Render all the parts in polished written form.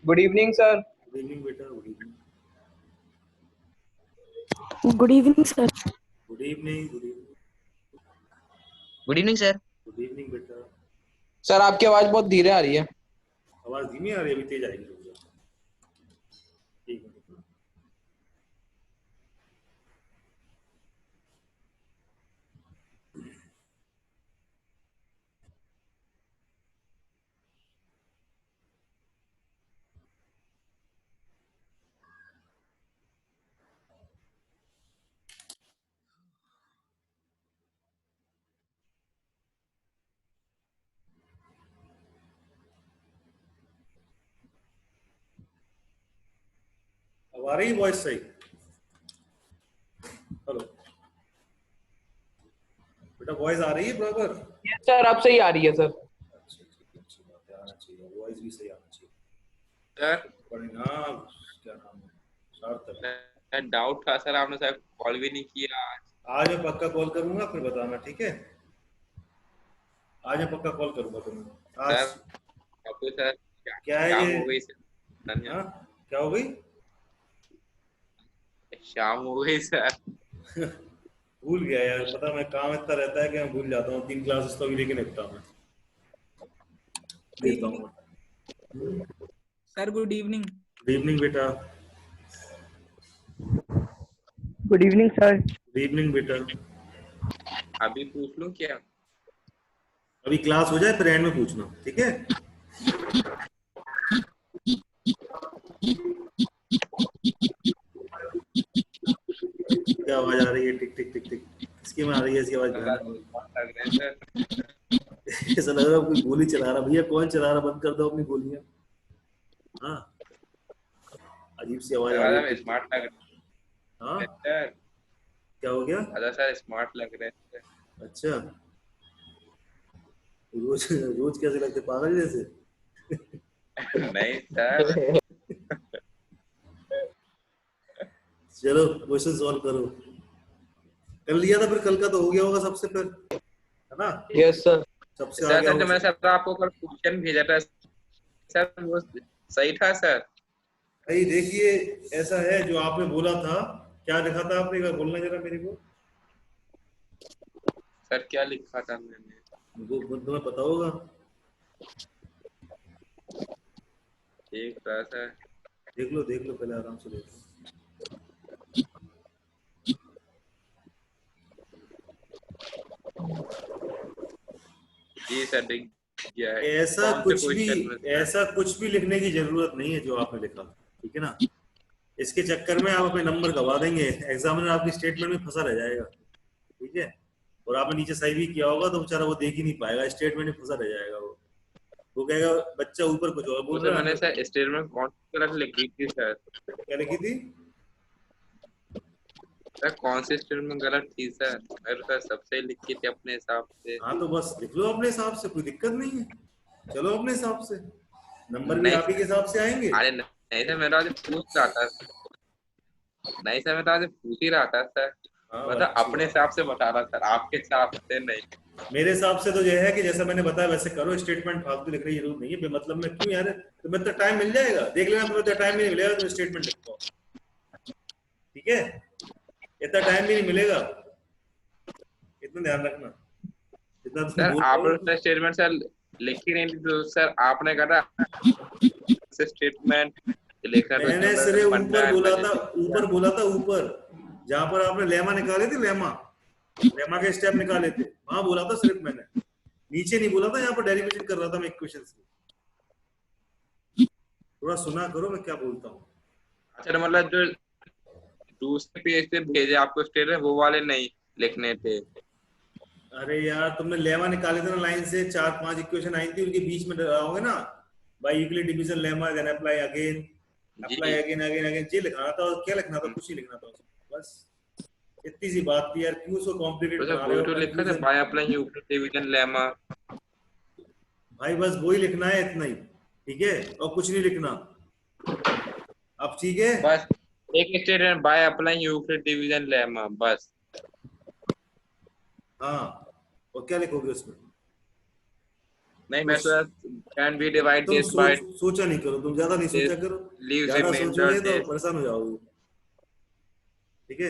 Good evening sir. Good evening बेटा, good evening. Good evening sir. Good evening, good evening. Good evening sir. Good evening बेटा। Sir आपकी आवाज बहुत धीरे आ रही है। आवाज धीमी आ रही है, अभी तेज आएगी। ठीक है। अब आ रही है वॉइस सही? हेलो बेटा, वॉइस आ रही है बराबर? सर अब सही आ रही है सर। अच्छा ठीक है, अच्छी बात है, आना चाहिए, वॉइस भी सही आना चाहिए। सर परिणाम क्या नाम है? सार्थक। डाउट था सर, आपने सर कॉल भी नहीं किया। आज मैं पक्का कॉल करूंगा, फिर बताना, ठीक है? आज मैं पक्का कॉल करूंगा तुम्हें आज। सर अब तो सर क्या है शाम ये? हो गई सर। हाँ, क्या हो गई? शाम हो गई सर। भूल गया यार, पता मैं काम इतना रहता है कि मैं भूल जाता हूँ। 3 क्लासेस तो अभी लेके निपटा मैं, देता हूँ। Sir good evening. Good evening बेटा। Good evening sir. Good evening बेटा। अभी पूछ लूं क्या? अभी क्लास हो जाए फिर एंड में पूछना, ठीक है? क्या आवाज आ रही है? टिक टिक टिक टिक, किसकी में आ रही है ऐसी आवाज? सर भयानक। लग रहे हैं सर। ऐसा लग रहा है कोई गोली चला रहा। भैया कौन चला रहा? बंद कर दो अपनी गोलियां। हाँ, अजीब सी आवाज आ रही है, सर टिक टिक। स्मार्ट लग रहे हाँ, हैं सर। क्या हो गया? अरे सर स्मार्ट लग रहे हैं अच्छा, रोज रोज कैसे लगते, पागल जैसे? सर। नहीं सर। चलो क्वेश्चन सॉल्व करो। कल लिया था, फिर कल का तो हो गया होगा सबसे, फिर है ना? Yes sir. सबसे सर आगे सर जो हो मैं सब। सर आपको कल क्वेश्चन भेजा था सर, वो सही था सर। भाई देखिए, ऐसा है जो आपने बोला था। क्या लिखा था आपने, एक बार बोलना जरा मेरे को। सर क्या लिखा था मैंने? वो तुम्हें पता होगा। ठीक था सर। देख लो पहले, आराम से देख लो। जी सर दिख गया है। ऐसा कौन से कुछ भी क्वेश्चन में सर? ऐसा कुछ भी लिखने की जरूरत नहीं है जो आपने लिखा, ठीक है ना? इसके चक्कर में आप अपने नंबर गवा देंगे, एग्जामिनर आपकी स्टेटमेंट में फंसा रह जाएगा, ठीक है? और आपने नीचे सही भी किया होगा तो बेचारा वो देख ही नहीं पाएगा, स्टेटमेंट में फंसा रह जाएगा। वो कहेगा बच्चा ऊपर कुछ और बोल उसे रहा है, मैंने अंदर कुछ सर और। स्टेटमेंट कौन सी गलत लिखी थी सर? क्या लिखी थी? सर कौन सी स्टेटमेंट गलत थी सर? मैं तो सर सबसे लिखी थी अपने हिसाब से। हाँ तो बस लिख लो अपने हिसाब से, कोई दिक्कत नहीं है। चलो अपने हिसाब से, नंबर भी नहीं आप ही के हिसाब से आएंगे। अरे नहीं सर, मैं तो आज पूछ रहा था। नहीं सर, मैं तो आज पूछ ही रहा था सर। हाँ, मतलब अच्छी अपने बात। हिसाब से बता रहा सर, आपके हिसाब से नहीं। मेरे हिसाब से तो यह है कि जैसा मैंने बताया वैसे करो। स्टेटमेंट फालतू लिखने की जरूरत नहीं है, बेमतलब में क्यों यार? तुम्हें तो टाइम मिल जाएगा, देख लेना। तुम्हें तो टाइम भी नहीं मिलेगा तो स्टेटमेंट लिख पाओ, ठीक है? इतना टाइम भी नहीं मिलेगा, इतना ध्यान रखना। जितना तुम सर बोल रहे आपने हो। सर स्टेटमेंट सर लिखी नहीं थी तो सर आपने कहा स्टेटमेंट लिखना तो मैंने जनरल सिर्फ बनना ऊपर है, बोला मैंने था, लिख दिया। ऊपर बोला था, ऊपर जहां पर आपने लेमा निकाले थे, लेमा लेमा के स्टेप निकाले थे, वहां बोला था सिर्फ मैंने। नीचे नहीं बोला था। यहाँ पर डेरिवेशन कर रहा था मैं एक क्वेश्चन की। थोड़ा सुना करो मैं क्या बोलता हूँ। अच्छा तो मतलब जो दूसरे पेज से भेजे आपको स्टेटमेंट वो वाले नहीं लिखने थे? अरे यार, तुमने लेमा निकाले थे ना, लाइन से 4-5 इक्वेशन आई थी, उनके बीच में होंगे ना, by Euclid division lemma, then apply again, apply जी अगेन अगेन अगेन, ये लिखना था। और क्या लिखना था? कुछ ही लिखना था उसमें, बस इतनी सी बात थी यार। क्यों उसको तो कॉम्प्लिकेट सर बना रहे वही हो, तो लिखा था, confusion? Bye apply Euclid division lemma. भाई बस वही लिखना है, इतना ही, ठीक है? और कुछ नहीं लिखना। अब ठीक है? बस एक statement, bye apply Euclid division lemma, बस। हाँ, और क्या लिखोगे उसमें? नहीं मैं सोचा कैन बी डिवाइड तुम दिस बाय सोचा नहीं करो, तुम ज्यादा नहीं सोचा करो, लीव ज्यादा रिमाइंडर सोचोगे तो दिस। परेशान हो जाओगे। ठीक है,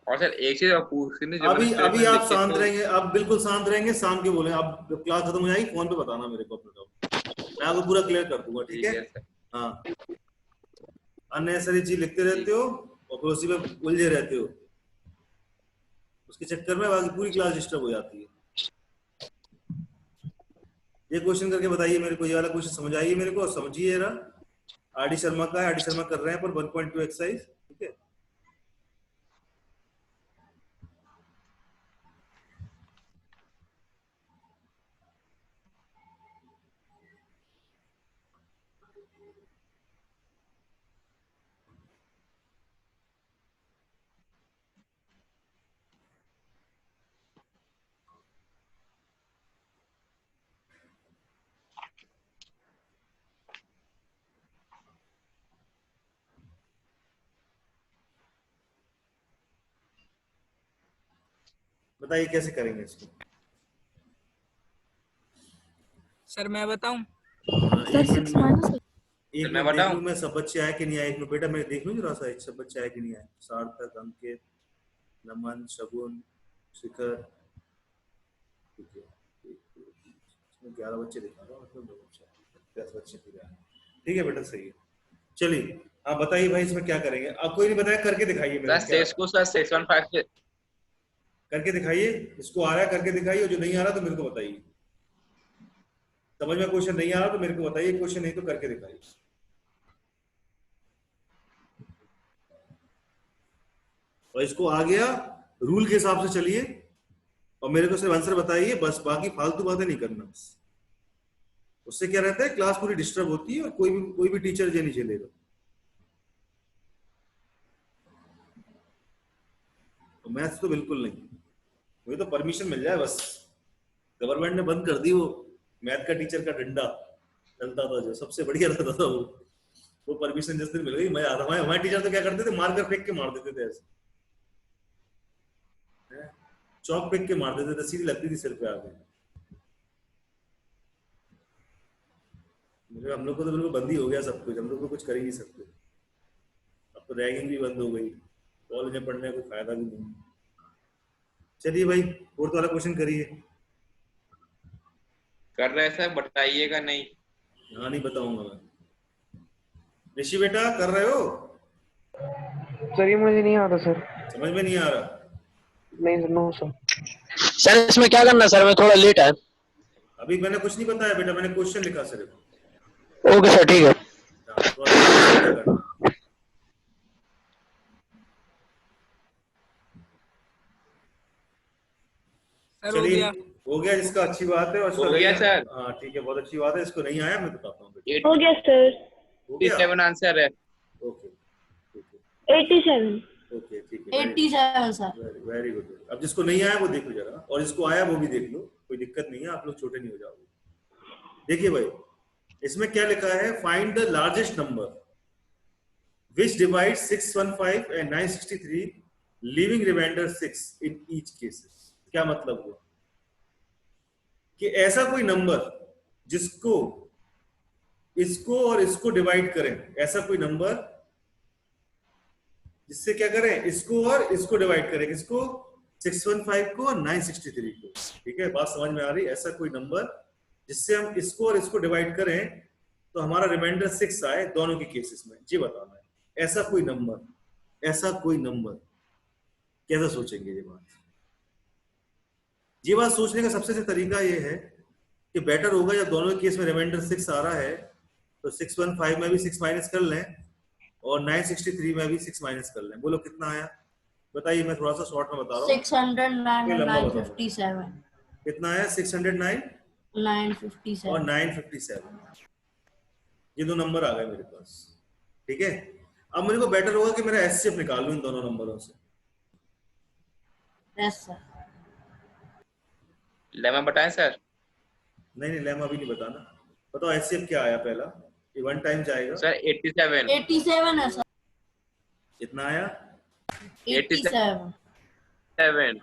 और सर एक चीज और पूछनी जो मैंने अभी स्टेटमेंट आप लिखी शांत तो रहेंगे, अब बिल्कुल शांत रहेंगे, शाम के बोले, अब जब क्लास खत्म हो जाएगी फोन पे बताना मेरे को अपना डाउट, मैं आपको पूरा क्लियर कर दूंगा। ठीक ठीक है, है सर। हाँ, अननेसेसरी चीज लिखते रहते हो और फिर उसी में उलझे रहते हो, उसके चक्कर में बाकी पूरी क्लास डिस्टर्ब हो जाती है। ये क्वेश्चन करके बताइए मेरे को, ये वाला क्वेश्चन समझ आइए मेरे को, और समझिए जरा। आर डी शर्मा का है, आर डी शर्मा कर रहे हैं पर 1.2 एक्सरसाइज। ठीक है, बताइए कैसे करेंगे इसको। सर मैं बताऊं? हाँ, सर एक मिनट 6 में, माइनस एक मैं मिनट देख बताऊं? लूं मैं सब बच्चे आए कि नहीं आए। एक मिनट बेटा मैं देख लूं जरा सा, सब बच्चे आए कि नहीं आए। सार्थक, अंकित, नमन, शगुन, शिखर। ठीक है, इसमें 11 बच्चे दिखा रहा हूँ, मतलब 2 बच्चे, 10 बच्चे पूरे आए। ठीक है बेटा, सही है। चलिए आप बताइए भाई इसमें क्या करेंगे। आप कोई नहीं बताया, करके दिखाइए मेरे सर को, क्या 6 को सर 615 से करके दिखाइए। इसको आ रहा है करके दिखाइए, और जो नहीं आ रहा तो मेरे को बताइए। समझ में क्वेश्चन नहीं आ रहा तो मेरे को बताइए, क्वेश्चन नहीं तो करके दिखाइए। और इसको आ गया, रूल के हिसाब से चलिए और मेरे को सिर्फ आंसर बताइए बस, बाकी फालतू बातें नहीं करना बस। उससे क्या रहता है, क्लास पूरी डिस्टर्ब होती है और कोई भी टीचर ये नहीं झेलेगा। तो मैथ्स तो बिल्कुल नहीं, मुझे तो परमिशन मिल जाए बस। गवर्नमेंट ने बंद कर दी वो मैथ का टीचर का डंडा चलता था जो, सबसे बढ़िया रहता था वो परमिशन जिस दिन मिल गई मैं आता। हमारे टीचर तो क्या करते थे, मार कर फेंक के मार देते थे ऐसे, चौक फेंक के मार देते थे, सीधी लगती थी सिर पे आके। हम लोग को तो बिल्कुल बंद ही हो गया सब कुछ, हम लोग को कुछ कर ही नहीं सकते। अब तो रैगिंग भी बंद हो गई, कॉलेज में पढ़ने का कोई फायदा भी नहीं। चलिए भाई, फोर्थ वाला क्वेश्चन करिए। कर रहे हैं सर, बताइएगा नहीं। हाँ नहीं बताऊंगा मैं। ऋषि बेटा कर रहे हो? सर ये मुझे नहीं आता सर। समझ में नहीं आ रहा? नहीं सर, नो सर। सर इसमें क्या करना है सर, मैं थोड़ा लेट है। अभी मैंने कुछ नहीं बताया बेटा, मैंने क्वेश्चन लिखा सिर्फ। ओके सर, ठीक है। हाँ, तो क्या करना है? सर हो चलिए गया। हो गया जिसका, अच्छी बात है। और इसका हो गया नहीं सर। आया- हाँ ठीक है, बहुत अच्छी बात है। इसको नहीं आया मैं बताता हूँ बेटा। हो गया सर। हो गया, 87 आंसर है। ओके ठीक है, 87 ओके ठीक है, 87 सर। Very good. अब जिसको नहीं आया वो देख लो जरा, और जिसको आया वो भी देख लो, कोई दिक्कत नहीं है, आप लोग छोटे नहीं हो जाओगे। देखिए भाई, इसमें क्या लिखा है, find the largest number which divides 615 and 963 leaving remainder 6 in each cases। क्या मतलब हुआ कि ऐसा कोई नंबर जिसको इसको और इसको डिवाइड करें, ऐसा कोई नंबर जिससे क्या करें, इसको और इसको डिवाइड करें, इसको 615 को और 963 को। ठीक है, बात समझ में आ रही? ऐसा कोई नंबर जिससे हम इसको और इसको डिवाइड करें तो हमारा रिमाइंडर 6 आए दोनों के केसेस में, जी बताना है। ऐसा कोई नंबर, ऐसा कोई नंबर, कैसे सोचेंगे ये बात? ये बात सोचने का सबसे अच्छा तरीका ये है कि बेटर होगा जब दोनों केस में रिमाइंडर 6 आ रहा है तो 615 में भी 6 माइनस कर लें और 963 में भी 6 माइनस कर लें। बोलो कितना आया बताइए, मैं थोड़ा सा शॉर्ट में बता रहा हूँ। 609 and 957 कितना आया? 609 957 और 957, ये दो नंबर आ गए मेरे पास। ठीक है, अब मेरे को बेटर होगा कि मेरा एचसीएफ निकाल लूं इन दोनों नंबरों से। Yes sir. लेमा बताएं सर? नहीं नहीं, लेमा भी नहीं बताना, बताओ एचसीएफ क्या आया पहला। ये 1 टाइम जाएगा सर 87 87 है सर। कितना आया? 87 7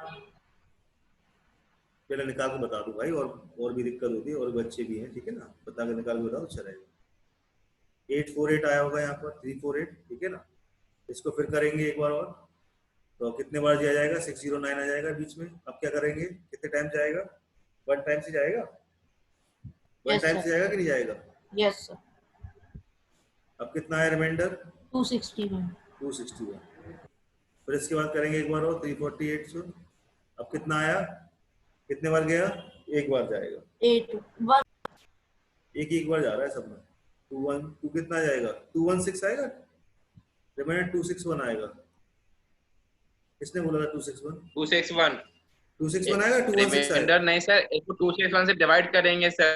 पहले निकाल के बता दूं भाई, और भी दिक्कत होती है और बच्चे भी हैं, ठीक है ना, बता के निकाल के बताओ, अच्छा रहेगा। 848 आया होगा यहाँ पर, 348, ठीक है ना। इसको फिर करेंगे एक बार और, तो कितने बार दिया जाएगा, 609 आ जाएगा बीच में। अब क्या करेंगे, कितने टाइम से जाएगा, 1 टाइम से जाएगा, 1 Yes, टाइम sir. से जाएगा कि नहीं जाएगा। Yes, sir. अब कितना है रिमाइंडर, 261. 261। फिर इसके बाद करेंगे एक बार और 348 से। अब कितना आया, कितने बार गया, एक बार जाएगा, 8. 1. एक बार जा रहा है सब में। 2 कितना जाएगा, 216 आएगा, रिमाइंडर 261 आएगा। किसने बोला था 261? 261 261 आएगा, 216 आएगा, रिमाइंडर नहीं सर, इसको 261 से डिवाइड करेंगे सर।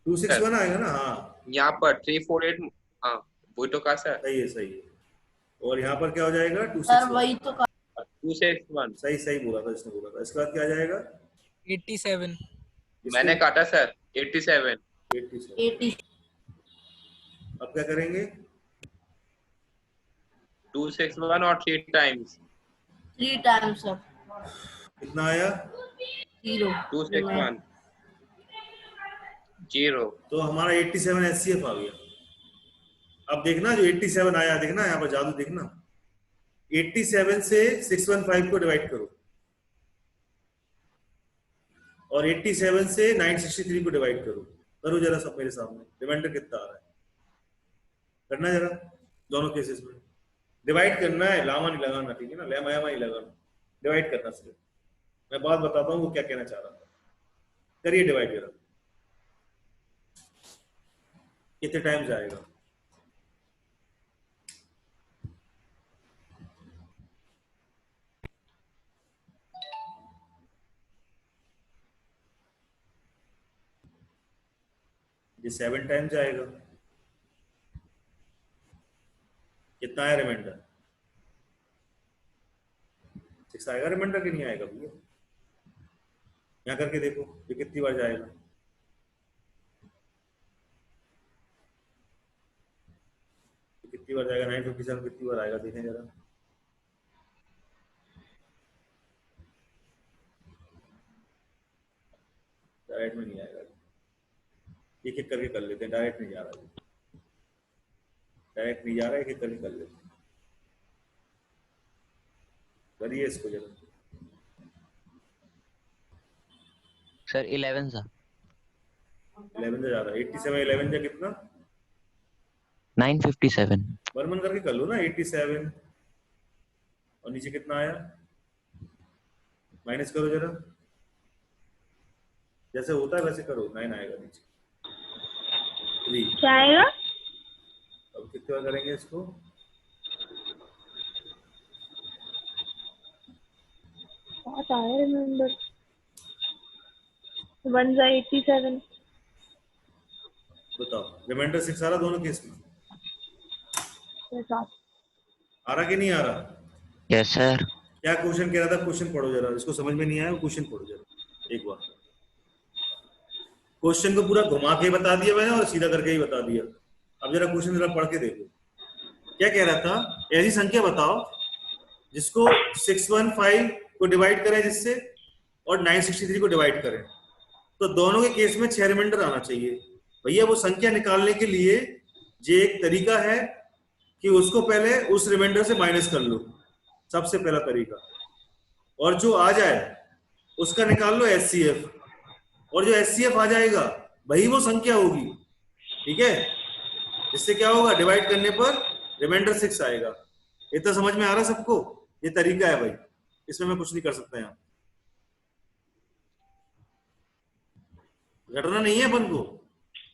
261 आएगा ना, हाँ यहाँ पर 348, हाँ वही तो कहा सर। सही है, सही है। और यहाँ पर क्या हो जाएगा, सर 261, वही तो 261 सही सही बोला था, इसने बोला था। इसके बाद क्या आ जाएगा, 87. मैंने काटा सर, 87। 87। 80. अब क्या करेंगे, 261 और 3 टाइम्स 3 times, sir. कितना आया, 0. 261 0। तो हमारा 87 एचसीएफ आ गया। अब देखना जो 87 आया, देखना यहाँ पर जादू, देखना 87 से 615 को डिवाइड करो और 87 से 963 को डिवाइड करो। करो जरा सब मेरे सामने, रिमाइंडर कितना आ रहा है, करना जरा दोनों केसेस में। डिवाइड करना है, लामा नहीं लगाना, ठीक है ना, लेमा यामा नहीं लगाना, डिवाइड करना सिर्फ। मैं बात बताता हूँ वो क्या कहना चाह रहा था। करिए डिवाइड जरा, कितने टाइम जाएगा, ये 7 टाइम जाएगा। कितना आया रिमाइंडर, 6 आएगा रिमाइंडर कि नहीं आएगा भैया, यहाँ करके देखो ये कितनी बार जाएगा। कितनी बार जाएगा, 957 कितनी बार आएगा, देखें जरा। डायरेक्ट में नहीं आएगा, एक एक करके कर लेते हैं, डायरेक्ट नहीं जा रहा है, डायरेक्ट नहीं जा रहा है, एक एक करके कर लेते हैं। करिए इसको जरा। सर 11 सा 11 से जा रहा है, 87 11 से कितना, 957 बर्मन करके कर लो ना, 87 और नीचे कितना आया, माइनस करो जरा, जैसे होता है वैसे करो, 9 आएगा नीचे, 3 क्या आएगा, अब कितने बार करेंगे इसको, बहुत आया रिमाइंडर, 1 जा 87, बताओ रिमाइंडर 6 आ रहा दोनों केस में, 7. आ रहा कि नहीं आ रहा। Yes sir. क्या क्वेश्चन कह रहा था, क्वेश्चन पढ़ो जरा, इसको समझ में नहीं आया क्वेश्चन पढ़ो जरा एक बार। क्वेश्चन को पूरा घुमा के बता दिया मैंने और सीधा करके ही बता दिया। अब जरा क्वेश्चन जरा पढ़ के देखो, क्या कह रहा था, ऐसी संख्या बताओ जिसको 615 को डिवाइड करें जिससे और 963 को डिवाइड करें, तो दोनों के केस में 6 रिमाइंडर आना चाहिए। भैया वो संख्या निकालने के लिए ये एक तरीका है कि उसको पहले उस रिमाइंडर से माइनस कर लो, सबसे पहला तरीका, और जो आ जाए उसका निकाल लो एचसीएफ, और जो एचसीएफ आ जाएगा वही वो संख्या होगी, ठीक है। इससे क्या होगा, डिवाइड करने पर रिमाइंडर 6 आएगा। इतना समझ में आ रहा है सबको, ये तरीका है भाई, इसमें मैं कुछ नहीं कर सकता, यहाँ घटना नहीं है, अपन को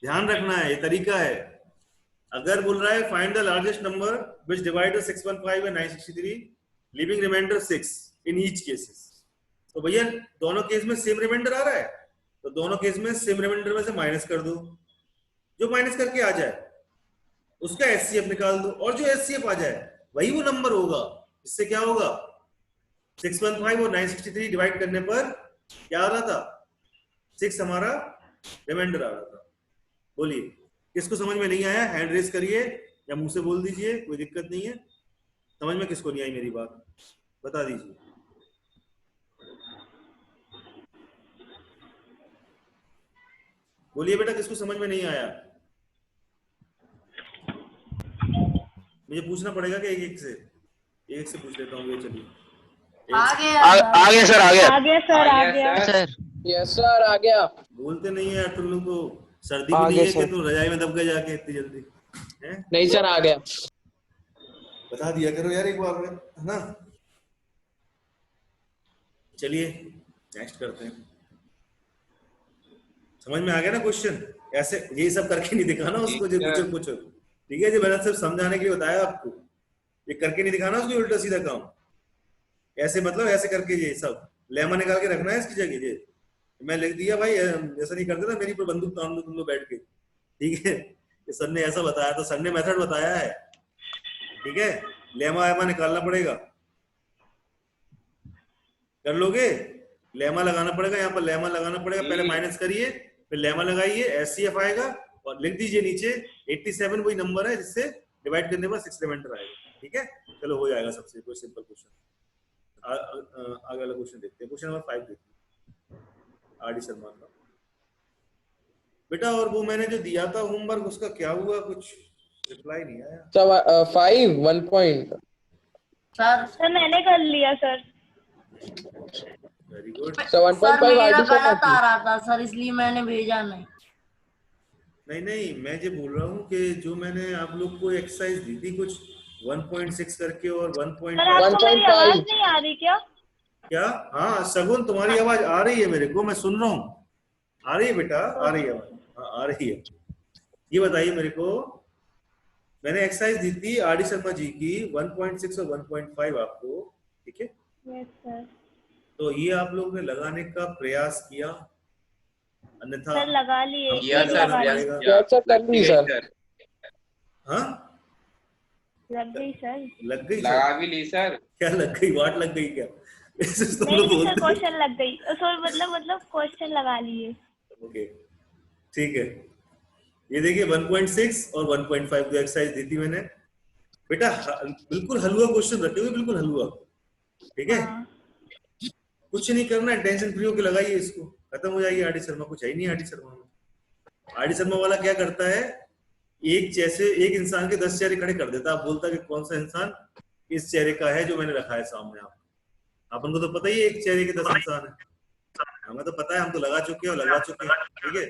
ध्यान रखना है, ये तरीका है। अगर बोल रहा है find the largest number which divide 615 and 963 leaving remainder 6 in each cases, तो भैया दोनों केस में सेम रिमाइंडर आ रहा है, तो दोनों केस में सेम रिमाइंडर में से माइनस कर दो, जो माइनस करके आ जाए उसका एचसीएफ निकाल दो, और जो एचसीएफ आ जाए वही वो नंबर होगा। इससे क्या होगा, 615 और 963 डिवाइड करने पर क्या आ रहा था, 6 हमारा रिमाइंडर आ रहा था। बोलिए किसको समझ में नहीं आया, हैंड रेस करिए या मुंह से बोल दीजिए, कोई दिक्कत नहीं है। समझ में किसको नहीं आई मेरी बात, बता दीजिए। बोलिए बेटा, किसको समझ में नहीं आया? मुझे पूछना पड़ेगा कि एक एक से पूछ लेता हूँ। ये चलिए, आ गया आ गया सर, आ गया। आ गया सर, आ गया। सर यस सर आ गया। बोलते नहीं है यार तुम लोग को। सर्दी भी आ नहीं गया है कि सर। तुम रजाई में दब गए जाके इतनी जल्दी हैं? नहीं सर आ गया। बता दिया करो यार एक बार में, है ना? चलिए नेक्स्ट करते हैं। समझ में आ गया ना क्वेश्चन? ऐसे ये सब करके नहीं दिखाना उसको जो ठीक है। कुछ कुछ, ठीक है? जो मैंने सिर्फ समझाने के लिए बताया आपको, ये करके नहीं दिखाना उसको उल्टा सीधा काम। ऐसे मतलब ऐसे करके ये सब लेमा निकाल के रखना है इसकी जगह। ये मैं लिख दिया भाई, ऐसा नहीं करते ना, मेरी पर बंदूक तान दो तुम लोग बैठ के, ठीक है? ये सर ने ऐसा बताया, तो सर ने मेथड बताया है, ठीक है? लेमा एमा निकालना पड़ेगा, कर लोगे? लेमा लगाना पड़ेगा, यहाँ पर लेमा लगाना पड़ेगा। पहले माइनस करिए, फिर लेमा लगाइए, एचसीएफ आएगा और लिख दीजिए नीचे 87 वही नंबर है जिससे डिवाइड करने पर 6 रिमाइंडर आएगा, ठीक है? चलो हो जाएगा सबसे कोई सिंपल क्वेश्चन। आगे वाला क्वेश्चन देखते हैं, क्वेश्चन नंबर 5 देखते हैं, आरडी शर्मा का। बेटा और वो मैंने जो दिया था होमवर्क, उसका क्या हुआ? कुछ रिप्लाई नहीं आया। Sir 5 1 point. सर मैंने कर लिया सर। Very good. सर 1.5 मेरा आरडी शर्मा गलत आ की। रहा था सर, इसलिए मैंने भेजा नहीं। नहीं मैं ये बोल रहा हूँ कि जो मैंने आप लोग को एक्सरसाइज दी थी कुछ 1.6 करके और 1.5। सर आपको मेरी 1.5 आवाज नहीं आ रही क्या? क्या? हाँ सगुन, तुम्हारी आवाज आ रही है मेरे को, मैं सुन रहा हूँ। आ रही है बेटा, आ रही है आवाज। हाँ आ रही है। ये बताइए मेरे को, मैंने एक्सरसाइज दी थी आरडी शर्मा जी की 1.6 और 1.5 आपको, ठीक है? Yes sir. तो ये आप लोग ने लगाने का प्रयास किया, अन्यथा सर लगा लिए। किया एक सर, लगा प्रयास ली। किया। सर कर ली सर। हाँ लग गई सर। लग गई लगा सर? भी ली सर। क्या लग गई? वाट लग गई क्या? ऐसे तुम नहीं लोग नहीं सर, बोलते हो। क्वेश्चन लग गई। सर मतलब क्वेश्चन लगा लिए। ओके ठीक है। ये देखिए 1.6 और 1.5 जो एक्सरसाइज दी थी मैंने बेटा, बिल्कुल हलवा क्वेश्चन रखे हुए, बिल्कुल हलवा, ठीक है? हाँ। कुछ नहीं करना है, टेंशन फ्री होकर लगाइए इसको, खत्म हो जाएगी आरडी शर्मा। कुछ है ही नहीं आरडी शर्मा में। आरडी शर्मा वाला क्या करता है, एक इंसान के 10 चेहरे खड़े कर देता है। आप बोलता है कि कौन सा इंसान इस चेहरे का है जो मैंने रखा है सामने। आप अपन को तो पता ही है एक चेहरे के 10 इंसान है, हमें तो पता है, हम तो लगा चुके हैं और लगवा चुके हैं, ठीक है?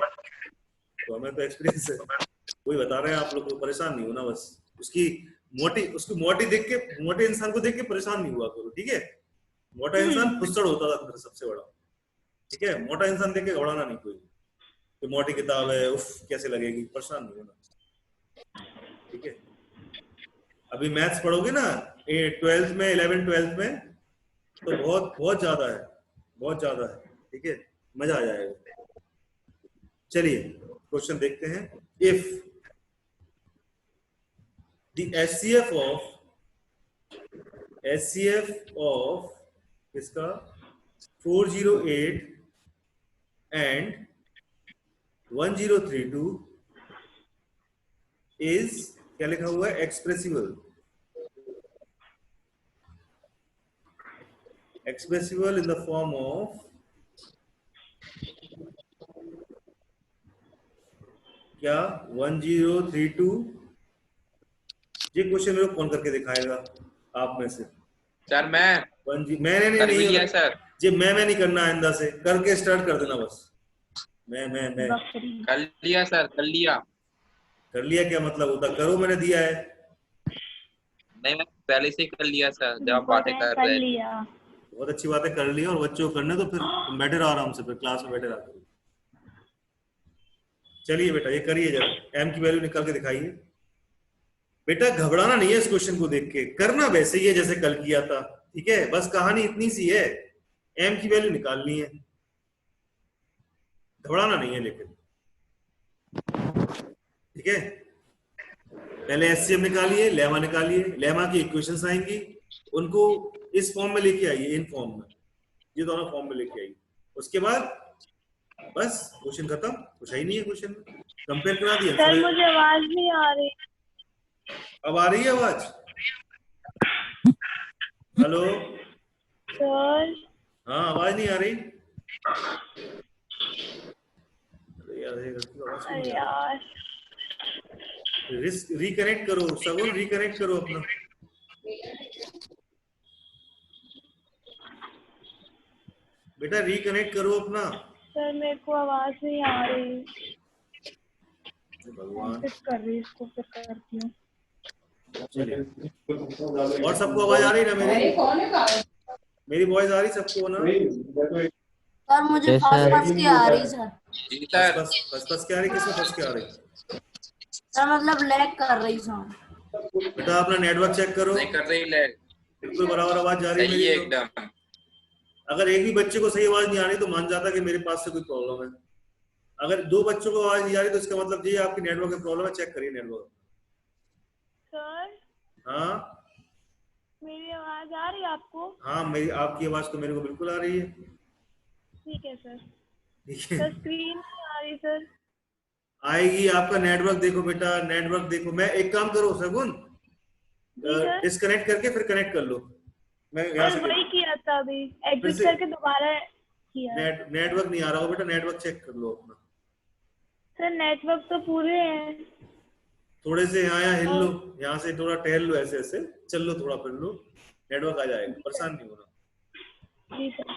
तो हमें तो एक्सपीरियंस है। कोई बता रहे हैं, आप लोग को परेशान नहीं होना, बस उसकी मोटी देख के, मोटे इंसान को देख के परेशान नहीं हुआ करो, ठीक है? मोटा इंसान फुसड़ होता था अंदर सबसे बड़ा, ठीक है? मोटा इंसान देख के घबराना नहीं कोई, तो मोटी किताब है उफ कैसे लगेगी, परेशान नहीं होना, ठीक है? अभी मैथ्स पढ़ोगे ना 12th में, 11th-12th में, तो बहुत ज्यादा है, बहुत ज्यादा है, ठीक है? मजा आ जाएगा। चलिए क्वेश्चन देखते हैं। इफ the HCF of इसका 408 and 1032 is क्या लिखा हुआ है? expressible in the form of क्या 1032। ये क्वेश्चन मेरे को कौन करके दिखाएगा आप में से? सर मैं मैंने कर भी नहीं लिया सर। जी, मैं नहीं करना, आइंदा से करके स्टार्ट कर देना बस। मैं बकरी। कर लिया सर, कर लिया। कर लिया क्या मतलब होता? करो, मैंने दिया है। नहीं मैं पहले से ही कर लिया सर, जब आप बातें कर कर रहे थे। लिया। बहुत अच्छी बात है, कर लिया। और बच्चों को करने तो फिर तुम बैठे रहो आराम से, फिर क्लास में बैठे रहो। चलिए बेटा ये करिए, जरा एम की वैल्यू निकाल के दिखाइए। बेटा घबराना नहीं है इस क्वेश्चन को देख के, करना वैसे ही है जैसे कल किया था, ठीक है? बस कहानी इतनी सी है, एम की वैल्यू निकालनी है, घबराना नहीं है लेकिन, ठीक है? पहले एचसीएफ निकालिए, लेमा निकालिए, लेमा की इक्वेशंस आएंगी, उनको इस फॉर्म में लेके आइए, इन फॉर्म में, ये दोनों फॉर्म में लेके आइए। उसके बाद बस क्वेश्चन खत्म, कुछ ही नहीं है क्वेश्चन में। कंपेयर करा दिया। सर मुझे आवाज नहीं आ रही। अब आ रही है आवाज? हेलो सर हाँ, आवाज नहीं आ रही? अरे यार ये गलती आवाज क्यों अरे नहीं आ यार रही? रिकनेक्ट करो सगुन, रिकनेक्ट करो अपना। बेटा रिकनेक्ट करो अपना। सर मेरे को आवाज नहीं आ रही। भगवान, फिर कर रही इसको, फिर करती हूँ। चलिए। और सबको आवाज आ रही ना मेरी? मेरी वॉइस आ रही सबको ना? सर मुझे Yes, फंस sir. फंस के आ रही सर। जी बस सर। बस बस बस क्या आ रही? किसमें फंस के आ रही? सर मतलब लैग कर रही साउंड। बेटा अपना नेटवर्क चेक करो, नहीं कर रही लैग, बिल्कुल बराबर आवाज जा रही है सही है मेरी तो। एकदम। अगर एक भी बच्चे को सही आवाज नहीं आ रही तो मान जाता कि मेरे पास से कोई प्रॉब्लम है। अगर 2 बच्चों को आवाज नहीं आ रही तो इसका मतलब ये आपकी नेटवर्क में प्रॉब्लम है। चेक करिए नेटवर्क। सर हाँ मेरी आवाज आ रही है आपको? हाँ, मेरी आपकी आवाज तो मेरे को बिल्कुल आ रही है। ठीक है सर। ठीक है, सर स्क्रीन नहीं आ रही सर। आएगी। आपका नेटवर्क देखो बेटा, नेटवर्क देखो। मैं एक काम करो सगुन, जी सर। डिस्कनेक्ट करके फिर कनेक्ट कर लो। मैं यहाँ सर से वही किया था अभी, एग्जिट से- करके दोबारा किया। नेटवर्क नहीं आ रहा हो बेटा, नेटवर्क चेक कर लो अपना। सर नेटवर्क तो पूरे हैं। थोड़े से यहाँ हिल लो, यहाँ से थोड़ा टहल लो, ऐसे ऐसे चल लो, थोड़ा फिर लो, नेटवर्क आ जाएगा। परेशान नहीं होना, जी सर।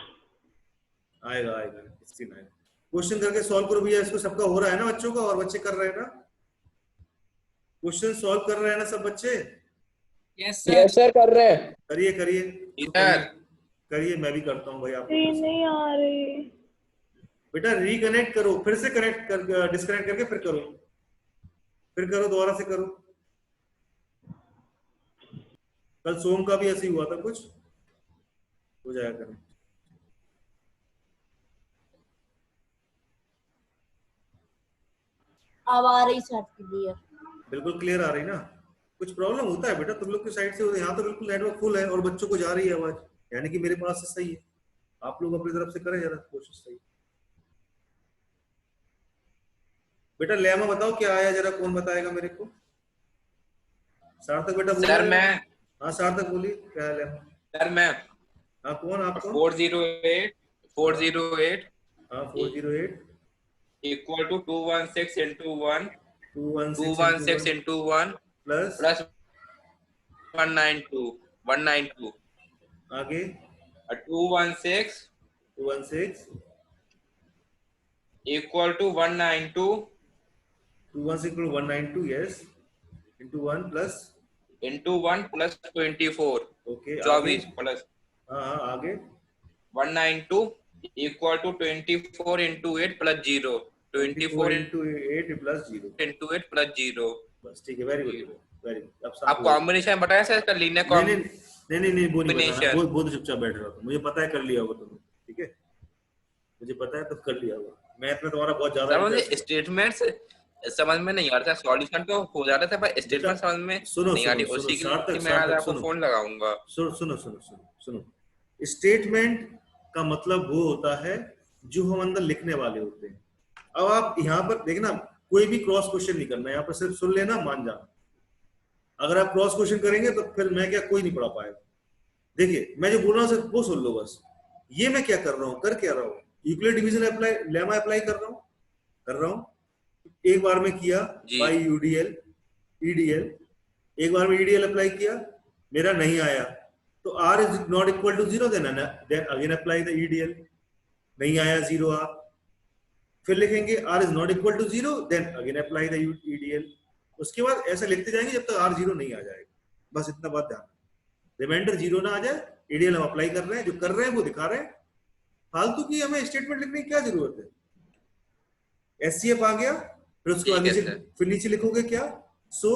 आएगा आएगा, किसी ना आएगा। क्वेश्चन करके सॉल्व करो भैया। इसको सबका हो रहा है ना बच्चों का? और बच्चे कर रहे हैं ना? क्वेश्चन सॉल्व कर रहे हैं ना सब बच्चे? Yes yes sir. सर कर रहे हैं। करिए करिए जी सर। करिए, मैं भी करता हूँ भाई आपको। स्क्रीन नहीं आ रही। बेटा रिकनेक्ट करो, फिर से कनेक्ट कर, डिस्कनेक्ट करके फिर करो, फिर करो, दोबारा से करो। कल सोम का भी ऐसे ही हुआ था, कुछ हो जाएगा कनेक्ट। अब आ रही सर क्लियर। बिल्कुल क्लियर आ रही ना? कुछ प्रॉब्लम होता है बेटा तुम लोग की साइड से? यहाँ तो बिल्कुल नेटवर्क फुल है और बच्चों को जा रही है आवाज, यानी कि मेरे पास से सही है। आप लोग अपनी तरफ से करें जरा कोशिश सही। बेटा लेमा बताओ क्या आया, जरा कौन बताएगा मेरे को? सार्थक बेटा बोलिए। सर मैं। हाँ सार्थक बोलिए, क्या है लेमा? सर मैं। हाँ कौन? आप कौन? 408 हाँ 408 equal to 216 into 1 216 into 1 plus plus 192 आगे 216 equal to 192 192 yes into 1 plus into 1 plus 24 okay 24 plus हाँ हाँ आगे 192 equal to 24 into 8 plus 0 24 into 8 plus 0 into 8 plus 0। बस ठीक है, वेरी गुड वेरी गुड। अब आप कॉम्बिनेशन बताया सर इसका लीनियर नहीं नहीं वो नहीं बताना, combination। वो तो चुपचाप बैठ रहा था, मुझे पता है कर लिया होगा तुमने, ठीक है मुझे पता है तो कर लिया होगा। मैथ में तुम्हारा बहुत ज्यादा मुझे interest है। स्टेटमेंट्स समझ में नहीं आ रहा था, सॉल्यूशन तो हो जाता था पर स्टेटमेंट समझ में नहीं आ रही। उसी के लिए मैं आज आपको फोन लगाऊंगा। सुनो स्टेटमेंट का मतलब वो होता है जो हम अंदर लिखने वाले होते हैं। अब आप यहाँ पर देखना, कोई भी क्रॉस क्वेश्चन नहीं करना, यहाँ पर सिर्फ सुन लेना, मान जाना। अगर आप क्रॉस क्वेश्चन करेंगे तो फिर मैं क्या, कोई नहीं पढ़ा पाएगा। देखिए मैं जो बोल रहा हूँ सिर्फ वो सुन लो बस। ये मैं क्या कर रहा हूँ, कर क्या रहा हूँ, Euclid division apply, lemma apply कर रहा हूँ। एक बार में किया बाई यूडीएल ईडीएल, एक बार में ईडीएल अप्लाई किया, मेरा नहीं आया तो R is not equal to 0, then again apply the EDL, नहीं आया 0 आर, फिर लिखेंगे R is not equal to 0, then again apply the EDL. उसके बाद ऐसा लिखते जाएंगे जब तक आर 0 नहीं आ जाएगा। बस इतना बात ध्यान, रिमाइंडर 0 ना आ जाए, ईडीएल हम अप्लाई कर रहे हैं, जो कर रहे हैं वो दिखा रहे हैं। फालतू की हमें स्टेटमेंट लिखने की क्या जरूरत है। एचसीएफ आ गया, फिर उसके बाद नीचे, फिर नीचे लिखोगे क्या, so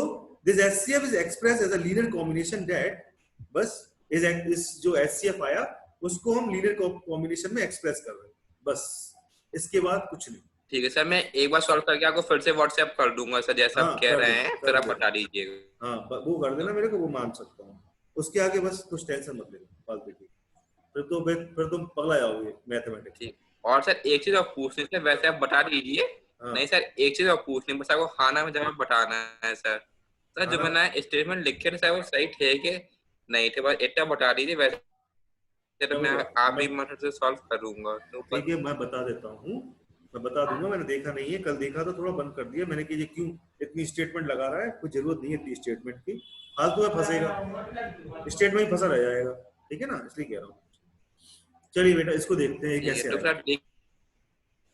this HCF is express as a linear combination that, बस इस जो एचसीएफ आया उसको हम लीनियर कॉम्बिनेशन में एक्सप्रेस कर रहे हैं, बस इसके बाद कुछ नहीं। ठीक है सर, मैं एक बार सॉल्व करके आपको फिर से व्हाट्सएप कर दूंगा सर, जैसा आप कह रहे हैं, फिर आप बता दीजिएगा। हाँ वो कर देना मेरे को, वो मान सकता हूँ। उसके आगे बस कुछ टेंशन मत लेना फालतू की, फिर तुम पगला जाओगे मैथमेटिक्स। ठीक, और सर एक चीज आप पूछनी थी, वैसे आप बता दीजिए। नहीं सर एक चीज आप पूछनी, बस आपको खाना में जवाब बताना है सर। सर जो मैंने स्टेटमेंट लिखे थे सर वो सही थे कि नहीं थे, बस इतना बता दीजिए, वैसे तो मैं आप ही मदद से सॉल्व करूंगा। ठीक है मैं बता देता हूँ। मैं बता दूंगा, मैंने देखा नहीं है, कल देखा तो थोड़ा बंद कर दिया मैंने कि ये क्यों इतनी स्टेटमेंट लगा रहा है, कोई जरूरत नहीं है इतनी स्टेटमेंट की, फालतू में फंसेगा, स्टेटमेंट में फंसा रह जाएगा, ठीक है ना, इसलिए कह रहा हूँ। चलिए बेटा इसको देखते हैं कैसे तो आएगा।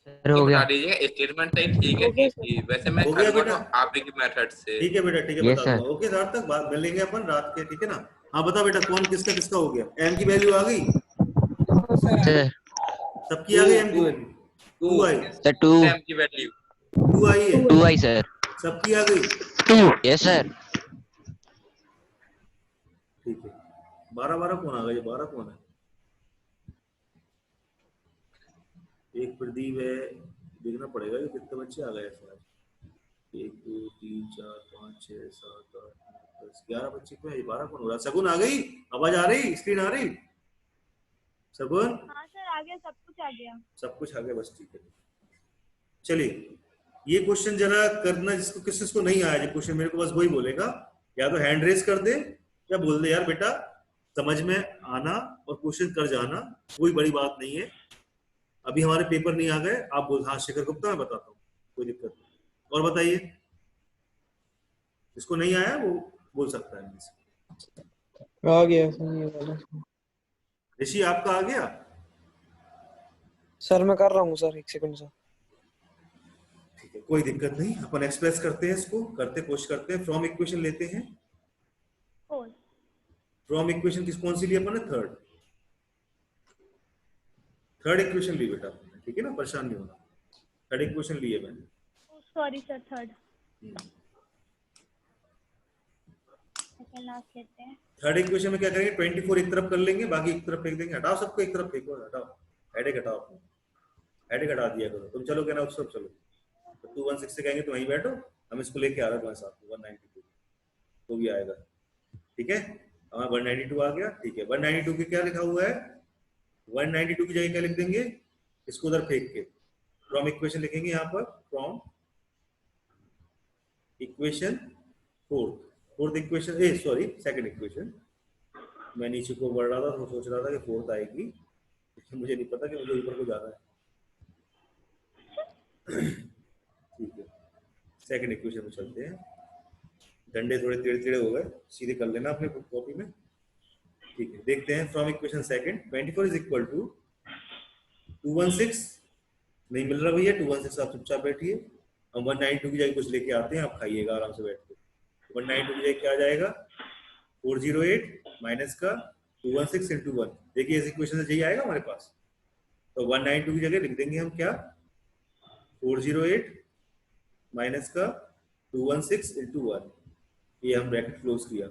सर हो बता गया। दीजिएगा स्टेटमेंट ठीक है कि वैसे मैं हो गया करूंगा बेटा? तो आप ही के मेथड से। ठीक है बेटा, ठीक है, Yes, बता sir. दूंगा। ओके, रात तक बात मिलेंगे अपन रात के, ठीक है ना। हाँ बता बेटा, कौन किसका किसका हो गया, एम की वैल्यू आ गई, सर सबकी आ गई एम की वैल्यू, 2 आई, सर 2 एम की वैल्यू 2 आई है, 2 आई सर। सबकी आ गई, 2 यस सर। ठीक है। 12 कौन आ गया, ये 12 कौन है, एक प्रदीप है, देखना पड़ेगा कि कितने बच्चे आ गए सर। 1 2 3 4 5 6 7 8 9 10 11 बच्चे क्यों है, 12 कौन हो रहा, सगुन आ गई, आवाज आ रही, स्क्रीन आ रही, सगुन हाँ सर आ गया, सब कुछ आ गया। सब कुछ आ गया, बस ठीक है। चलिए ये क्वेश्चन जरा करना, जिसको किसको नहीं आया ये क्वेश्चन, मेरे को बस वही बोलेगा, या तो हैंड रेस कर दे या बोल दे यार बेटा समझ में आना और क्वेश्चन कर जाना, कोई बड़ी बात नहीं है, अभी हमारे पेपर नहीं आ गए, आप बोल, हाँ शेखर गुप्ता मैं बताता हूँ, कोई दिक्कत नहीं। और बताइए, जिसको नहीं आया वो बोल सकता है। आ गया सर ये वाला। ऋषि आपका आ गया, सर मैं कर रहा हूँ सर, 1 सेकंड सर। ठीक है, कोई दिक्कत नहीं, अपन एक्सप्रेस करते हैं इसको, करते कोशिश करते हैं, फ्रॉम इक्वेशन लेते हैं, 4 फ्रॉम इक्वेशन किस कौन सी ली अपन ने, थर्ड इक्वेशन ली बेटा, ठीक है ना, परेशान नहीं होना, थर्ड इक्वेशन ली है मैंने। Sorry sir, third second last लेते हैं। थर्ड इक्वेशन में क्या करेंगे, 24 एक तरफ कर लेंगे, बाकी एक तरफ फेंक देंगे, हटाओ सबको एक तरफ फेंको, हटाओ हेडेक, हटाओ अपना हेडेक हटा दिया करो, तुम चलो कहना सब चलो, तो 216 से कहेंगे तो वहीं बैठो, हम इसको लेके आ रहे हैं तुम्हारे साथ 192 तो भी आएगा, ठीक है, हमारा 192 आ गया, ठीक है। 192 के क्या लिखा हुआ है, 192 की जगह क्या लिख देंगे, इसको उधर फेंक के फ्रॉम इक्वेशन लिखेंगे, यहाँ पर from equation fourth equation, sorry second equation, मैं नीचे को बढ़ रहा था तो सोच रहा था कि फोर्थ आएगी, मुझे नहीं पता कि मुझे ऊपर को जाना है, ठीक है। सेकंड इक्वेशन में चलते हैं, डंडे थोड़े टेढ़े टेढ़े हो गए, सीधे कर लेना अपने कॉपी में, ठीक है। देखते हैं from equation second, 24 is equal to 216, नहीं मिल रहा भैया 216, आप चुपचाप बैठिए, हम 192 की जगह कुछ लेके आते हैं, आप खाइएगा आराम से बैठ के। 192 की जगह क्या आ जाएगा, 408 माइनस का 216 इंटू 1, देखिए इस इक्वेशन से यही आएगा हमारे पास, तो 192 की जगह लिख देंगे हम क्या, 408 माइनस का 216 इंटू 1, ये हम ब्रैकेट क्लोज किया,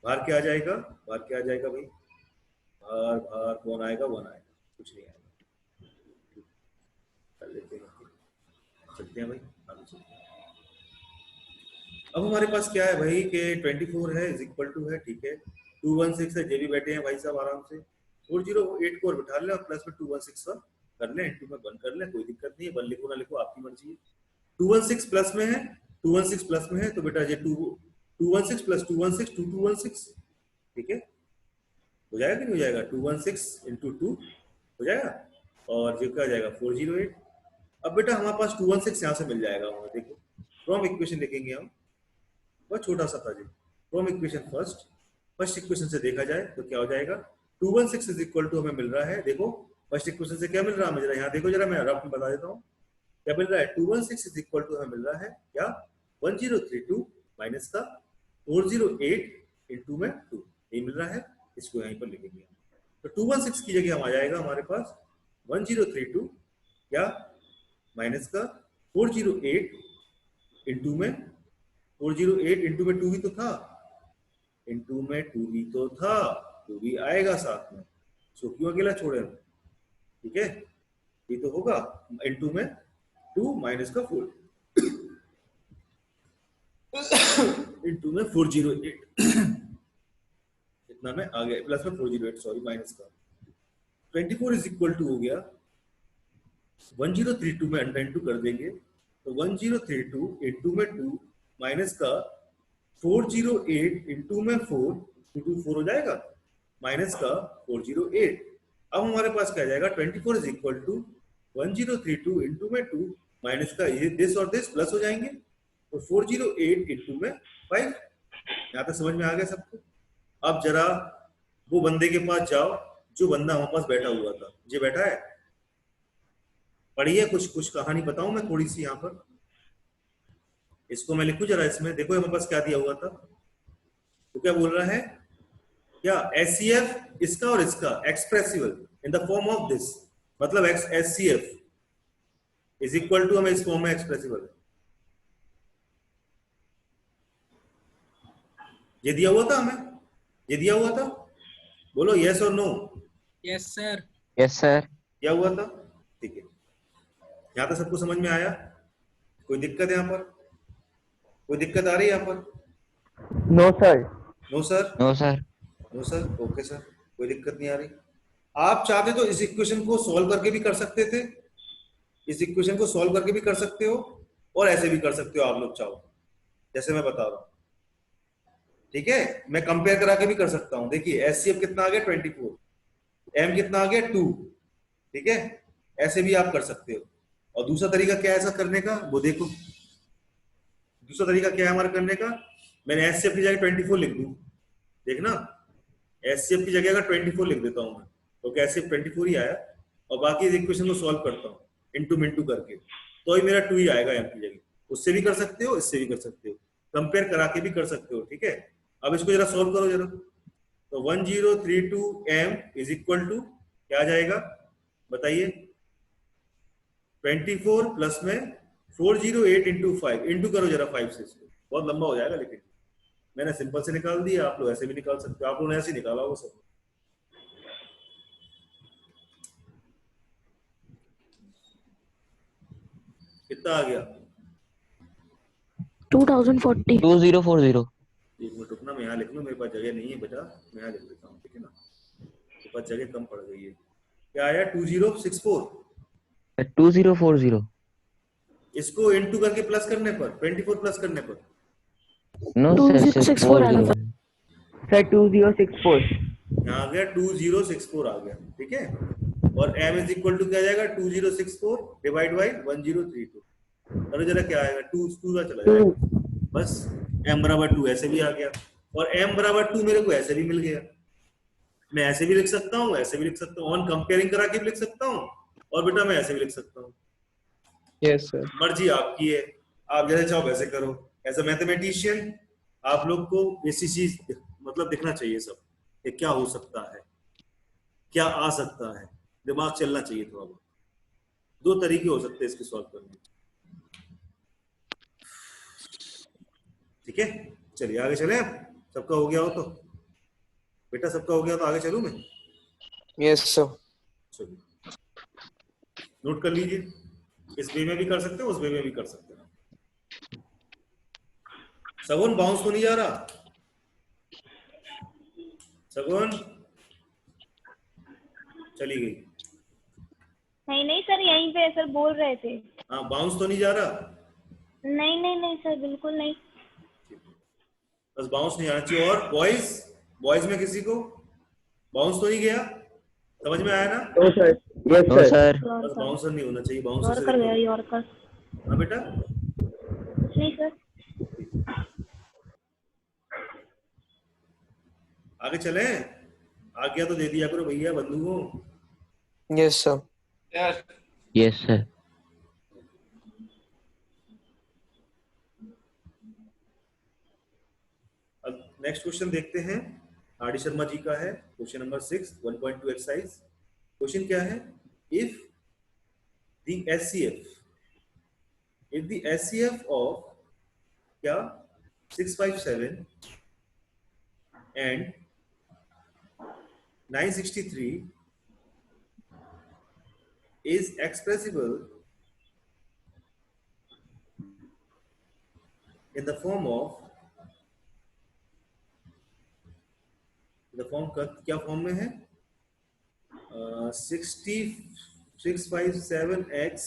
बाहर क्या आ जाएगा, बाहर क्या आ जाएगा भाई, बाहर बाहर कौन आएगा, 1 आएगा, कुछ नहीं आएगा, कर लेते हैं, चलते हैं भाई आगे चलते हैं। अब हमारे पास क्या है भाई कि 24 है इज इक्वल टू है, ठीक है, 216 है, जे भी बैठे हैं भाई साहब आराम से, 408 को और बिठा लें और प्लस में 216 कर लें, इंटू में 1 कर लें, कोई दिक्कत नहीं है, 1 लिखो ना लिखो आपकी मर्जी है। 216 प्लस में है, 216 प्लस में है, तो बेटा ये 216 प्लस 216 2216, ठीक है, हो जाएगा कि नहीं हो जाएगा, 216 इंटू 2 हो जाएगा, और जो क्या आ जाएगा 408। अब बेटा हमारे पास 216 यहाँ से मिल जाएगा, हमें देखो फ्रॉम इक्वेशन लिखेंगे हम, बहुत छोटा सा था जी, फ्रॉम इक्वेशन फर्स्ट इक्वेशन से देखा जाए तो क्या हो जाएगा, 216 इज इक्वल टू हमें मिल रहा है, देखो फर्स्ट इक्वेशन से क्या मिल रहा है मुझे, यहाँ देखो जरा, मैं रफ में बता देता हूँ क्या मिल रहा है, 216 इज इक्वल टू हमें मिल रहा है क्या, 1032 माइनस का 408 इंटू में 2, ये मिल रहा है, इसको यहीं पर लिखेंगे, तो 216 की जगह हम आ जाएगा हमारे पास 1032 क्या माइनस का 408 इंटू में 408 इंटू में 2 भी तो था, इंटू में 2 भी तो था, 2 भी आएगा साथ में, सो क्यों अकेला छोड़े हम, ठीक है, ये तो होगा, इंटू में 2 माइनस का 4 इंटू में 408 इतना में आ गया, प्लस में 408 सॉरी माइनस का 24 इज इक्वल टू हो गया 1032 में अंडर इंटू कर देंगे, तो 1032 इंटू में 2 माइनस का 408 इंटू में 4 इंटू 4 हो जाएगा, माइनस का 408। अब हमारे पास क्या आ जाएगा, 24 इज इक्वल टू 1032 इंटू में 2 माइनस का ये दिस और दिस प्लस हो जाएंगे, तो 408 इंटू में 5। यहाँ तक समझ में आ गया सबको? अब जरा वो बंदे के पास जाओ जो बंदा हमारे पास बैठा हुआ था। ये बैठा है, पढ़िए, कुछ कहानी बताऊं मैं थोड़ी सी यहाँ पर। इसको मैं लिखूं जरा, इसमें देखो हमारे पास क्या दिया हुआ था। तो क्या बोल रहा है, क्या एचसीएफ इसका और इसका expressible in the form of this, मतलब एचसीएफ इज इक्वल टू, हमें इस फॉर्म में एक्सप्रेसिबल है, ये दिया हुआ था हमें, ये दिया हुआ था, बोलो यस और no. Yes sir. Yes sir. क्या हुआ था? ठीक है, यहाँ तक सबको समझ में आया? कोई दिक्कत है यहाँ पर? कोई दिक्कत आ रही है यहाँ पर? No sir. No sir? No sir. No sir, okay sir, कोई दिक्कत नहीं आ रही। आप चाहते तो इस इक्वेशन को सॉल्व करके भी कर सकते थे, इस इक्वेशन को सॉल्व करके भी कर सकते हो, और ऐसे भी कर सकते हो आप लोग चाहो, जैसे मैं बता रहा हूं। ठीक है, मैं कंपेयर करा के भी कर सकता हूं। देखिए एचसीएफ कितना आ गया 24, एम कितना आ गया 2। ठीक है, ऐसे भी आप कर सकते हो। और दूसरा तरीका क्या है ऐसा करने का, वो देखो दूसरा तरीका क्या है हमारा करने का। मैंने एचसीएफ की जगह 24 लिख दूं, देखना एचसीएफ की जगह अगर 24 लिख देता हूं मैं, तो कैसे 24 ही आया, और बाकी इस इक्वेशन को सॉल्व करता हूं इंटू करके, तो ही मेरा 2 ही आएगा एम की जगह। उससे भी कर सकते हो, इससे भी कर सकते हो, कंपेयर करा के भी कर सकते हो। ठीक है, अब इसको जरा सॉल्व करो जरा। तो 1032 m इज इक्वल टू क्या आ जाएगा बताइए? 24 प्लस में 408 इंटू 5, इंटू करो जरा 5 से, इसको बहुत लंबा हो जाएगा, लेकिन मैंने सिंपल से निकाल दिया, आप लोग ऐसे भी निकाल सकते हो। आप लोगों ने ऐसे निकाला वो सब। कितना आ गया? 2040। 2040। एक मिनट रुकना, मैं यहाँ लिख लूँ, मेरे पास जगह नहीं है बेटा, मैं यहाँ लिख देता हूँ। ठीक है ना, मेरे पास जगह कम पड़ गई है। क्या आया? 2064। 2040। इसको इंटू करके प्लस करने पर, 24 प्लस करने पर, नो सर, 40। सर 2064। यहाँ आ गया 2064 आ गया। ठीक है, और m इज इक्वल टू क्या जाएगा? 2064 डिवाइड बाई 1032। अरे जरा क्या आएगा? 2 का चला जाएगा, बस m बराबर 2 ऐसे भी आ गया, और m बराबर 2 मेरे को ऐसे भी मिल गया। मैं ऐसे भी लिख सकता हूँ, ऐसे भी लिख सकता हूँ, ऑन कंपेयरिंग करा के भी लिख सकता हूँ, और बेटा मैं ऐसे भी लिख सकता हूँ। Yes sir. मर्जी आपकी है, आप जैसे चाहो वैसे करो। एज अ मैथमेटिशियन आप लोग को ऐसी चीज मतलब दिखना चाहिए सब कि क्या हो सकता है, क्या आ सकता है, दिमाग चलना चाहिए थोड़ा बहुत। 2 तरीके हो सकते हैं इसके सॉल्व करने के। ठीक है, चलिए आगे चले। सबका हो गया हो तो बेटा, सबका हो गया तो आगे चलूं मैं? Yes sir. चलिए नोट कर लीजिए, इस वे में भी कर सकते हो, उस वे में भी कर सकते हो। सगुन बाउंस तो नहीं जा रहा? सगुन चली गई? नहीं नहीं सर, यहीं पे सर बोल रहे थे। हाँ, बाउंस तो नहीं जा रहा? नहीं नहीं नहीं सर, बिल्कुल नहीं। बस बाउंस नहीं आना चाहिए। और बॉयज में किसी को बाउंस तो नहीं गया? समझ में आया ना? No sir. Yes no sir. Sir. बस बाउंसर नहीं होना चाहिए, बाउंसर से यॉर्कर गया, यॉर्कर। हाँ बेटा, कुछ नहीं सर। आगे चले। आज्ञा तो दे दिया करो भैया बंधुओं। Yes sir. Yes. Yes sir. अब नेक्स्ट क्वेश्चन देखते हैं, आर डी शर्मा जी का है, क्वेश्चन नंबर 6, 1.2 एक्सरसाइज। क्वेश्चन क्या है? इफ द एचसीएफ ऑफ क्या 657 and 963 is expressible in the form का क्या फॉर्म में है? 657x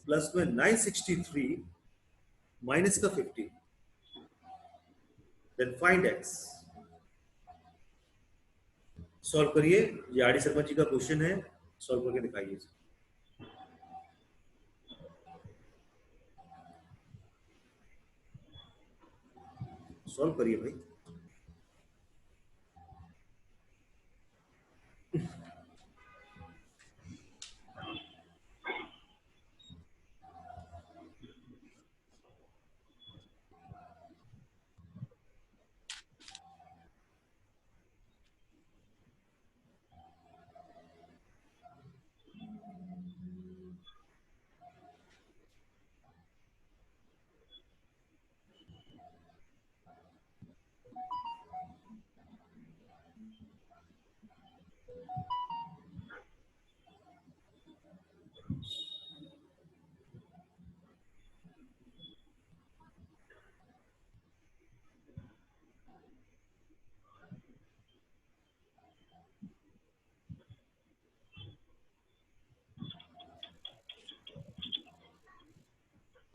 प्लस में 963 माइनस का 50, देन फाइंड x। सॉल्व करिए, ये आर डी शर्मा जी का क्वेश्चन है, सॉल्व करके दिखाइए। सॉल्व करिए भाई।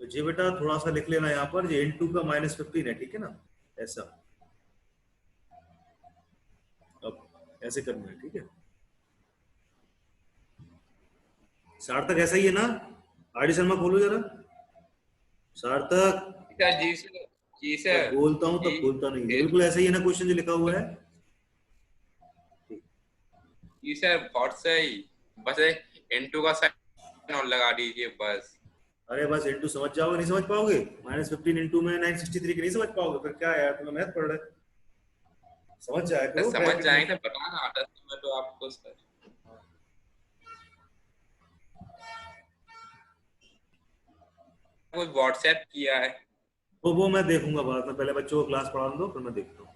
तो जी बेटा थोड़ा सा लिख लेना यहाँ पर, ये n2 का -15 है, ठीक है ना, ऐसा। अब ऐसे करना है, ठीक है। सार्थक ऐसा ही है ना? आर डी शर्मा खोलो जरा। सार्थक सर जी सर, जी सर, जब बोलता हूँ तब बोलता नहीं, बिल्कुल ऐसा ही है ना क्वेश्चन जो लिखा हुआ है? जी सर बहुत सही, बस N2 का साइन और लगा दीजिए बस। अरे बस n2 समझ जाओगे, नहीं समझ पाओगे? -15 इंटू में 963 की नहीं समझ पाओगे, फिर क्या यार, तुम्हें मैथ पढ़ रहे, समझ जाए सर करो। समझ जाएंगे तो बताना आता है मैं तो आपको सर। कुछ व्हाट्सएप किया है? वो मैं देखूंगा बाद में, पहले बच्चों को क्लास पढ़ा दो फिर मैं देखता हूँ।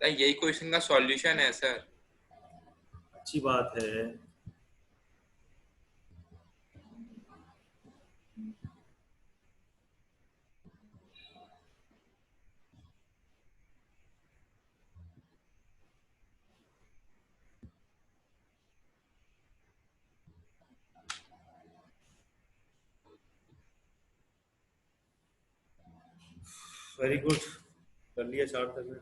सर यही क्वेश्चन का सॉल्यूशन है सर। अच्छी बात है। वेरी गुड, कर लिया सार्थक ने।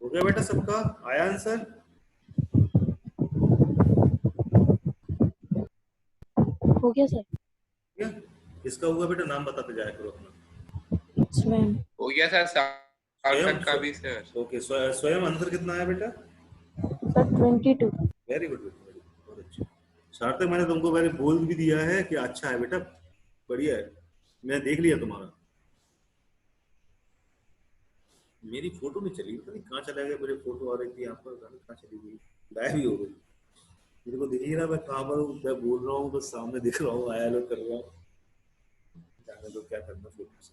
हो गया बेटा सबका? आया आंसर? हो गया सर। क्या किसका हुआ बेटा, नाम बताते जाया करो अपना। स्वयं। हो गया सर सार्थक का भी सर। ओके, स्वयं आंसर कितना आया बेटा? सर 22। वेरी गुड, बहुत अच्छा। सार्थक मैंने तुमको पहले बोल भी दिया है कि अच्छा है बेटा, बढ़िया है, मैं देख लिया तुम्हारा। मेरी फोटो नहीं चली, पता नहीं कहाँ चला गया, मेरी फोटो आ रही थी यहाँ पर, कहाँ चली गई, गायब ही हो गई। मेरे को दिख ही रहा मैं कहाँ पर हूँ, मैं बोल रहा हूँ बस सामने दिख रहा हूँ, आया लो कर रहा हूँ, जाने दो क्या करना फोटो से,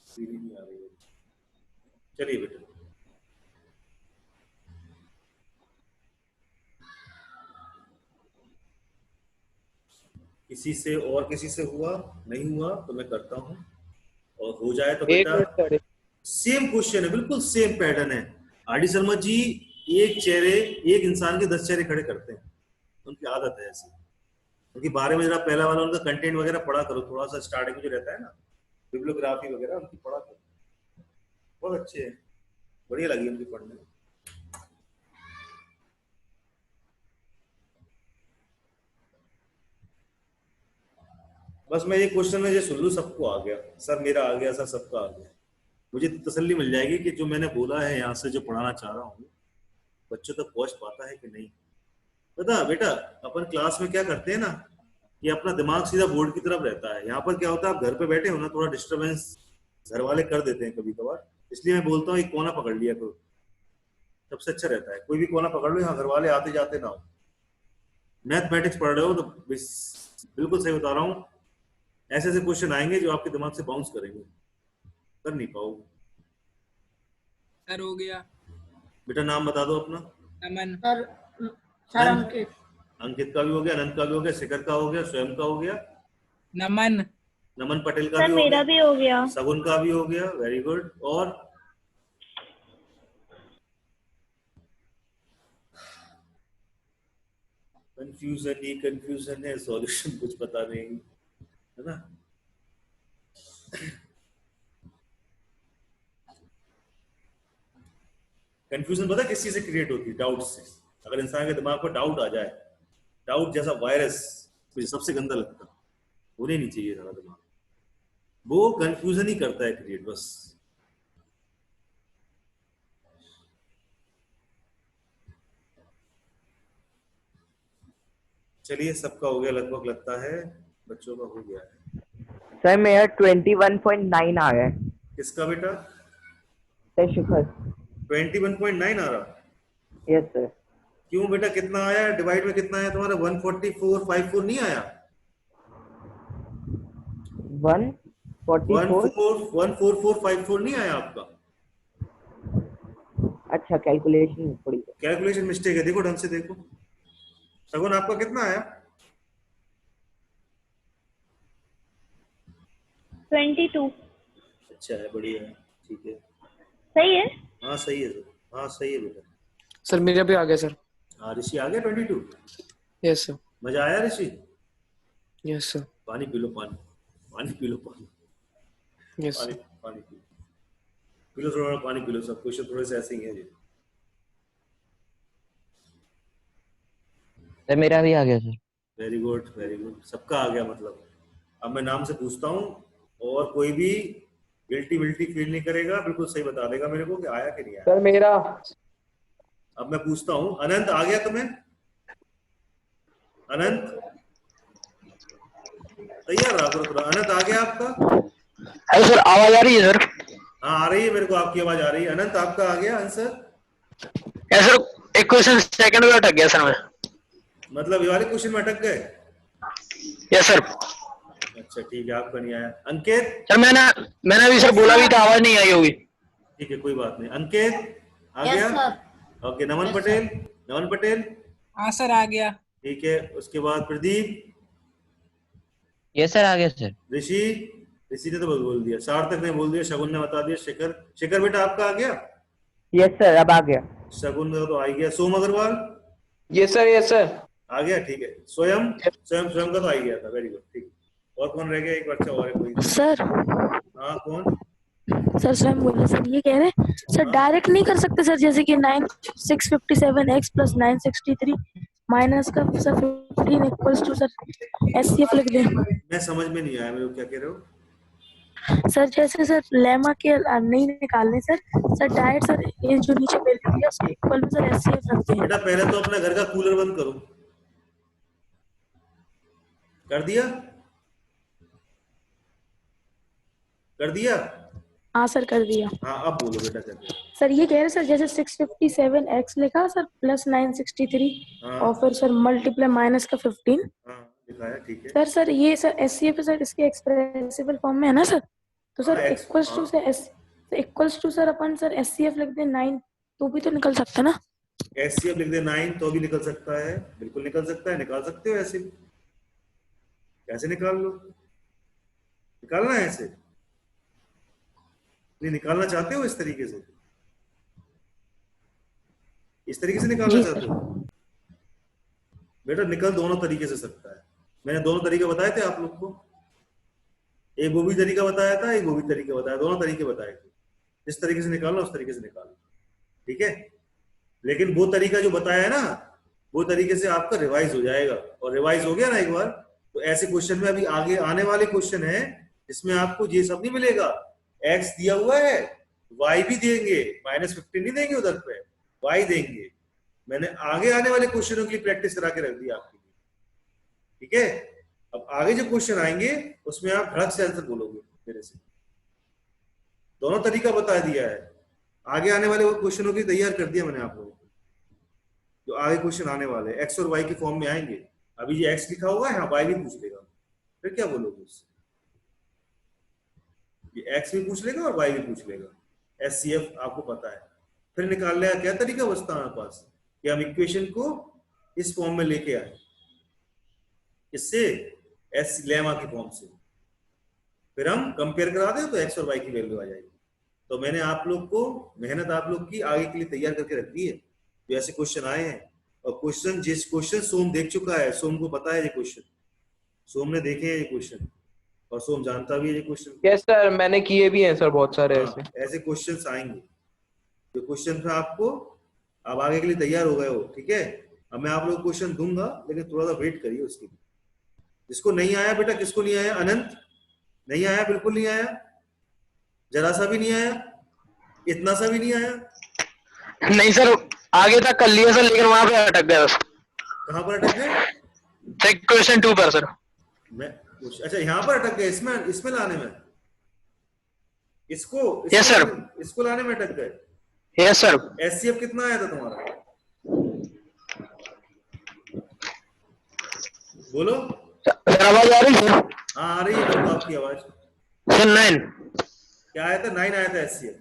सीरी नहीं आ रही है। चलिए बेटा, किसी से और किसी से हुआ नहीं हुआ तो मैं करता हूँ, और हो जाए तो एक बेटा मिनट सर। सेम क्वेश्चन है, बिल्कुल सेम पैटर्न है। आर डी शर्मा जी एक इंसान के 10 चेहरे खड़े करते हैं, उनकी आदत है ऐसी। उनके बारे में जरा पहला वाला उनका कंटेंट वगैरह पढ़ा करो, थोड़ा सा स्टार्टिंग में जो रहता है ना बिब्लियोग्राफी वगैरह उनकी पढ़ा करो, बहुत अच्छे हैं, बढ़िया लगी उनकी पढ़ने में। बस मैं ये क्वेश्चन में जो सुन लूँ सबको आ गया सर, मेरा आ गया सर, सबका आ गया, मुझे तसल्ली मिल जाएगी कि जो मैंने बोला है यहाँ से जो पढ़ाना चाह रहा हूँ बच्चों तक पहुंच पाता है कि नहीं। पता बेटा अपन क्लास में क्या करते हैं ना, ये अपना दिमाग सीधा बोर्ड की तरफ रहता है। यहाँ पर क्या होता है, आप घर पे बैठे हो ना, थोड़ा डिस्टरबेंस घर वाले कर देते हैं कभी कभार, इसलिए मैं बोलता हूँ एक कोना पकड़ लिया करो, सबसे अच्छा रहता है। कोई भी कोना पकड़ लो, यहाँ घर वाले आते जाते ना हो। मैथमेटिक्स पढ़ रहे हो तो बिल्कुल सही बता रहा हूँ, ऐसे ऐसे क्वेश्चन आएंगे जो आपके दिमाग से बाउंस करेंगे, कर नहीं पाओगे। सर हो गया। बेटा नाम बता दो अपना। नमन। सर अंकित। अंकित का भी हो गया, अनंत का भी हो गया, शिखर का हो गया, स्वयं का हो गया, नमन। नमन पटेल का सर भी हो मेरा गया, भी हो गया। सगुन का भी हो गया, वेरी गुड। और कंफ्यूजन है, सॉल्यूशन कुछ पता नहीं है ना। कंफ्यूजन पता है किस चीज से क्रिएट होती है? डाउट से। अगर इंसान के दिमाग पर डाउट आ जाए, डाउट जैसा वायरस मुझे सबसे गंदा लगता है, होने नहीं चाहिए सारा दिमाग, वो कंफ्यूजन ही करता है क्रिएट बस। चलिए सबका हो गया लगभग, लगता है बच्चों का हो गया है। सर मेरा 21.9 आ गया है। किसका बेटा? सर शिखर। 21.9 आ रहा? Yes sir. क्यों बेटा, कितना आया डिवाइड में? कितना आया तुम्हारा? 14454 नहीं आया? 144। 14454 नहीं आया आपका? अच्छा कैलकुलेशन थोड़ी। कैलकुलेशन मिस्टेक है, देखो ढंग से देखो। सगुन आपका कितना आया? 22। अच्छा है, बढ़िया है, ठीक है। सही है। हाँ सही है सर, हाँ सही है बेटा। सर मेरा भी आ गया सर। हाँ ऋषि आ गया 22। Yes sir. मजा आया ऋषि? Yes sir. पानी पी लो, पानी पानी पी लो, पानी यस पानी सर। पानी पी लो थोड़ा, पानी पी लो। सब क्वेश्चन थोड़े से ऐसे ही है जी। सर मेरा भी आ गया sir. Very good very good, सबका आ गया मतलब। अब मैं नाम से पूछता हूँ और कोई भी गिल्टी विल्टी फील नहीं करेगा, बिल्कुल सही बता देगा मेरे को कि आया कि नहीं आया। सर मेरा। अब मैं पूछता हूँ, अनंत आ गया तुम्हें? अनंत तैयार रहा करो थोड़ा। अनंत आ गया आपका? अरे सर आवाज आ रही है सर? हाँ आ रही है, मेरे को आपकी आवाज आ रही है। अनंत आपका आ गया आंसर? Yes sir. एक क्वेश्चन सेकंड में अटक गया सर मैं। मतलब ये वाले क्वेश्चन में अटक गए? Yes sir. अच्छा ठीक है, आपका नहीं आया। अंकित? सर मैंने अभी सर बोला भी था, आवाज नहीं आई होगी। ठीक है कोई बात नहीं। अंकित आ गया? ओके। नमन पटेल? नमन पटेल हाँ सर आ गया। ठीक है। उसके बाद प्रदीप? यस सर आ गया सर। ऋषि? ऋषि ने तो बोल दिया, सार्थक ने बोल दिया, शगुन ने बता दिया, शिखर? शिखर बेटा आपका आ गया? यस सर अब आ गया। शगुन का तो आ गया। Som Agarwal? Yes sir. Yes sir. आ गया, ठीक है। स्वयं? स्वयं का तो आ ही गया था, वेरी गुड, ठीक। और कौन रह गया? एक बच्चा और है कोई? सर हाँ कौन? सर स्वयं बोले सर, ये कह रहे सर डायरेक्ट नहीं कर सकते सर, जैसे कि 9657x प्लस 963 माइनस का sir 15 equals to sir HCF लिख दें। मैं समझ में नहीं आया मेरे को, क्या कह रहे हो? सर जैसे सर लेमा के नहीं निकालने सर, सर डायरेक्ट सर ये जो नीचे वैल्यू दिया उसके इक्वल में सर एचसीएफ रखते हैं। बेटा पहले तो अपना घर का कूलर बंद करो। कर दिया? कर दिया? हाँ सर कर दिया। हाँ अब बोलो बेटा, कर दिया। सर ये कह रहे सर जैसे 657x लिखा सर प्लस 963 हाँ और फिर सर मल्टीप्लाई माइनस का 15। हाँ दिखाया, ठीक है। सर ये सर एचसीएफ सर इसके एक्सप्रेसिबल फॉर्म में है ना सर, तो सर हाँ, equals to sir equals to sir अपन सर एचसीएफ लिख दें 9 तो भी तो निकल सकता ना। एचसीएफ लिख दे 9 तो भी निकल सकता है, बिल्कुल निकल सकता है। निकाल सकते हो ऐसे भी, कैसे निकाल लो। निकालना है ऐसे? नहीं निकालना चाहते हो इस तरीके से? इस तरीके से निकालना चाहते हो? बेटा निकल दोनों तरीके से सकता है। मैंने दोनों तरीके बताए थे आप लोग को, एक वो भी तरीका बताया था, एक वो भी तरीका बताया, दोनों तरीके बताए थे। जिस तरीके से निकालना उस तरीके से निकालना, ठीक है। लेकिन वो तरीका जो बताया है ना, वो तरीके से आपका रिवाइज हो जाएगा, और रिवाइज हो गया ना एक बार, तो ऐसे क्वेश्चन में अभी आगे आने वाले क्वेश्चन है जिसमें आपको ये सब नहीं मिलेगा। एक्स दिया हुआ है, वाई भी देंगे, -15 नहीं देंगे उधर पे, वाई देंगे। मैंने आगे आने वाले क्वेश्चनों की प्रैक्टिस करा के रख दी आपके लिए, ठीक है। अब आगे जो क्वेश्चन आएंगे उसमें आप धड़क से आंसर बोलोगे मेरे से। दोनों तरीका बता दिया है, आगे आने वाले क्वेश्चनों की तैयार कर दिया मैंने आप लोगों को। जो आगे क्वेश्चन आने वाले एक्स और वाई के फॉर्म में आएंगे, अभी ये एक्स लिखा हुआ है, हाँ वाई भी पूछ लेगा, फिर क्या बोलोगे उससे? ये एक्स भी पूछ लेगा और वाई भी पूछ लेगा। एचसीएफ आपको पता है, फिर निकालने का क्या तरीका बचता है हमारे पास कि हम इक्वेशन को इस फॉर्म में लेके आए, इससे एस लेमा की फॉर्म से, फिर हम कंपेयर करा दें तो एक्स और वाई की वैल्यू आ जाएगी। तो मैंने आप लोग को मेहनत आप लोग की आगे के लिए तैयार करके रख दी है, जो ऐसे क्वेश्चन आए हैं। और क्वेश्चन सोम देख चुका है, सोम को पता है ये क्वेश्चन, सोम ने देखे हैं ये क्वेश्चन, और सोम जानता भी है ये क्वेश्चन। यस सर, मैंने किए भी हैं सर बहुत सारे ऐसे। ऐसे क्वेश्चंस आएंगे, जो क्वेश्चन था आपको, आप आगे के लिए तैयार हो गए हो, ठीक है। अब मैं आप लोग को क्वेश्चन दूंगा, लेकिन थोड़ा सा वेट करिए उसके लिए। जिसको नहीं आया बेटा, किसको नहीं आया? अनंत नहीं आया, बिल्कुल नहीं आया, जरा सा भी नहीं आया, इतना सा भी नहीं आया। नहीं सर, आगे तक कर लिया सर, लेकिन वहां पे अटक गया बस। कहाँ पर अटक गए? क्वेश्चन 2 पर सर। मैं अच्छा यहाँ पर अटक गए, इसमें लाने में, इसको Yes, sir. इसको लाने में अटक गए। Yes sir. एचसीएफ कितना आया था तुम्हारा? बोलो। सर आवाज आ रही है? हाँ आ रही है मेरे को आपकी आवाज। सर 9। क्या आया था? 9 आया था एचसीएफ।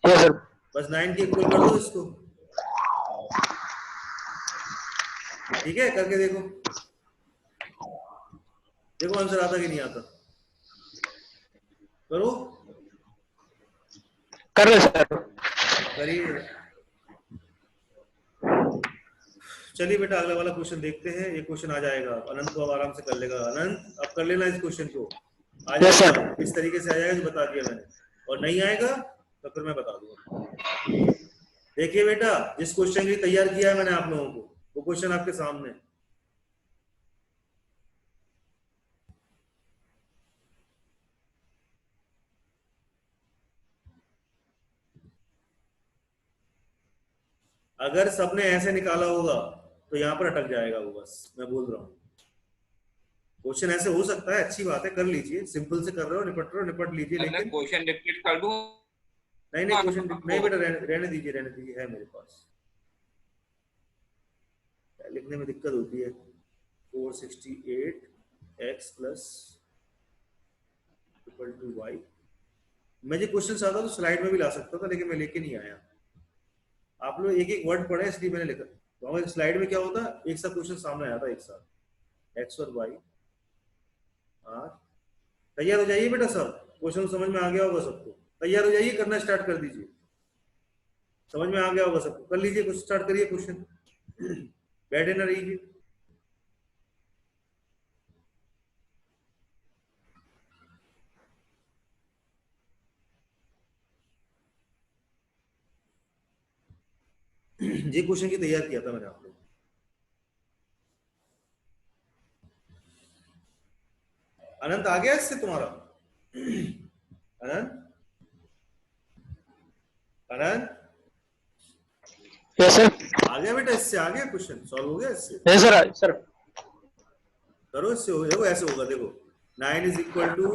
Yes sir. बस 9 की इक्वल कर दो इसको, ठीक है, करके देखो, देखो आंसर आता कि नहीं आता। करो, कर रहे सर। करिए। चलिए बेटा अगला वाला क्वेश्चन देखते हैं। ये क्वेश्चन आ जाएगा, अनंत को अब आराम से कर लेगा। अनंत अब कर लेना इस क्वेश्चन को, आ Yes, जाएगा sir. इस तरीके से आ जाएगा जो बता दिया मैंने, और नहीं आएगा तो फिर मैं बता दूंगा। देखिए बेटा, जिस क्वेश्चन के लिए तैयार किया है मैंने आप लोगों को, वो क्वेश्चन आपके सामने है। अगर सबने ऐसे निकाला होगा तो यहाँ पर अटक जाएगा वो, बस मैं बोल रहा हूँ। क्वेश्चन ऐसे हो सकता है, अच्छी बात है, कर लीजिए, सिंपल से कर रहे हो, निपट लीजिए, लेकिन क्वेश्चन रिपीट कर दूं? नहीं क्वेश्चन नहीं बेटा, रहने दीजिए, है मेरे पास, लिखने में दिक्कत होती है। 468x plus equal to Y. मैं जो क्वेश्चन चाहता तो स्लाइड में भी ला सकता था, लेकिन मैं लेके नहीं आया। आप लोग एक एक वर्ड पढ़े इसलिए मैंने लिखा। तो हमारे स्लाइड में क्या होता, एक सा क्वेश्चन सामने आया था एक साथ, एक्स और वाई आर। तैयार हो जाइए बेटा सब, क्वेश्चन समझ में आ गया होगा सबको, तैयार हो जाइए, करना स्टार्ट कर दीजिए, समझ में आ गया होगा सबको, कर लीजिए, कुछ स्टार्ट करिए क्वेश्चन, बैठे ना रहिए। ये क्वेश्चन की तैयार किया था मैंने आप लोग। अनंत आ गया इससे तुम्हारा? अनंत यस सर। आ गया बेटा, इससे आ गया क्वेश्चन, सॉल्व हो गया इससे। Yes sir. सर करो इससे, हो देखो ऐसे होगा, देखो 9 इज इक्वल टू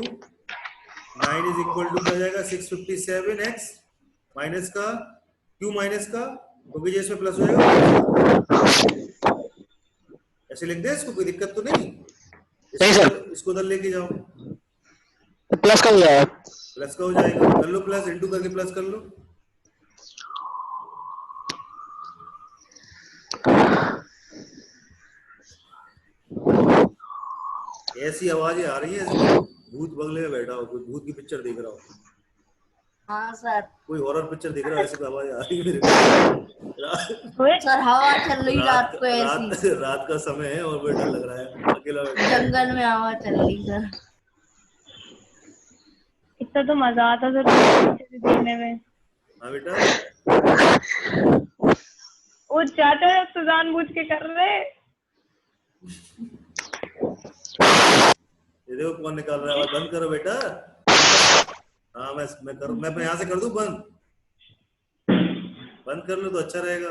क्या जाएगा, 657x माइनस का क्यू माइनस का, क्योंकि तो इसमें प्लस हो जाएगा, ऐसे लिख दे इसको, कोई दिक्कत तो नहीं? नहीं सर। इसको उधर लेके जाओ, प्लस का हो जाएगा। प्लस का हो जाएगा, कर लो प्लस, इंटू करके प्लस कर लो। ऐसी आवाजें आ रही है, भूत बंगले में बैठा हो, कोई भूत की पिक्चर देख रहा हो। हाँ सर। कोई हॉरर पिक्चर देख रहा हो, ऐसी आवाज आ रही है मेरे को। सर हवा चल रही रात को ऐसी। रात का समय है और मुझे डर लग रहा है, अकेला बैठा। जंगल में हवा चल रही सर। इतना तो मजा आता सर देखने में। हाँ बेटा, वो चाचा तो जानबूझ के कर रहे। ये देखो कौन निकाल रहा है, बंद करो बेटा। हाँ मैं करूँ, मैं यहाँ से कर दूं बंद? बंद कर लो तो अच्छा रहेगा।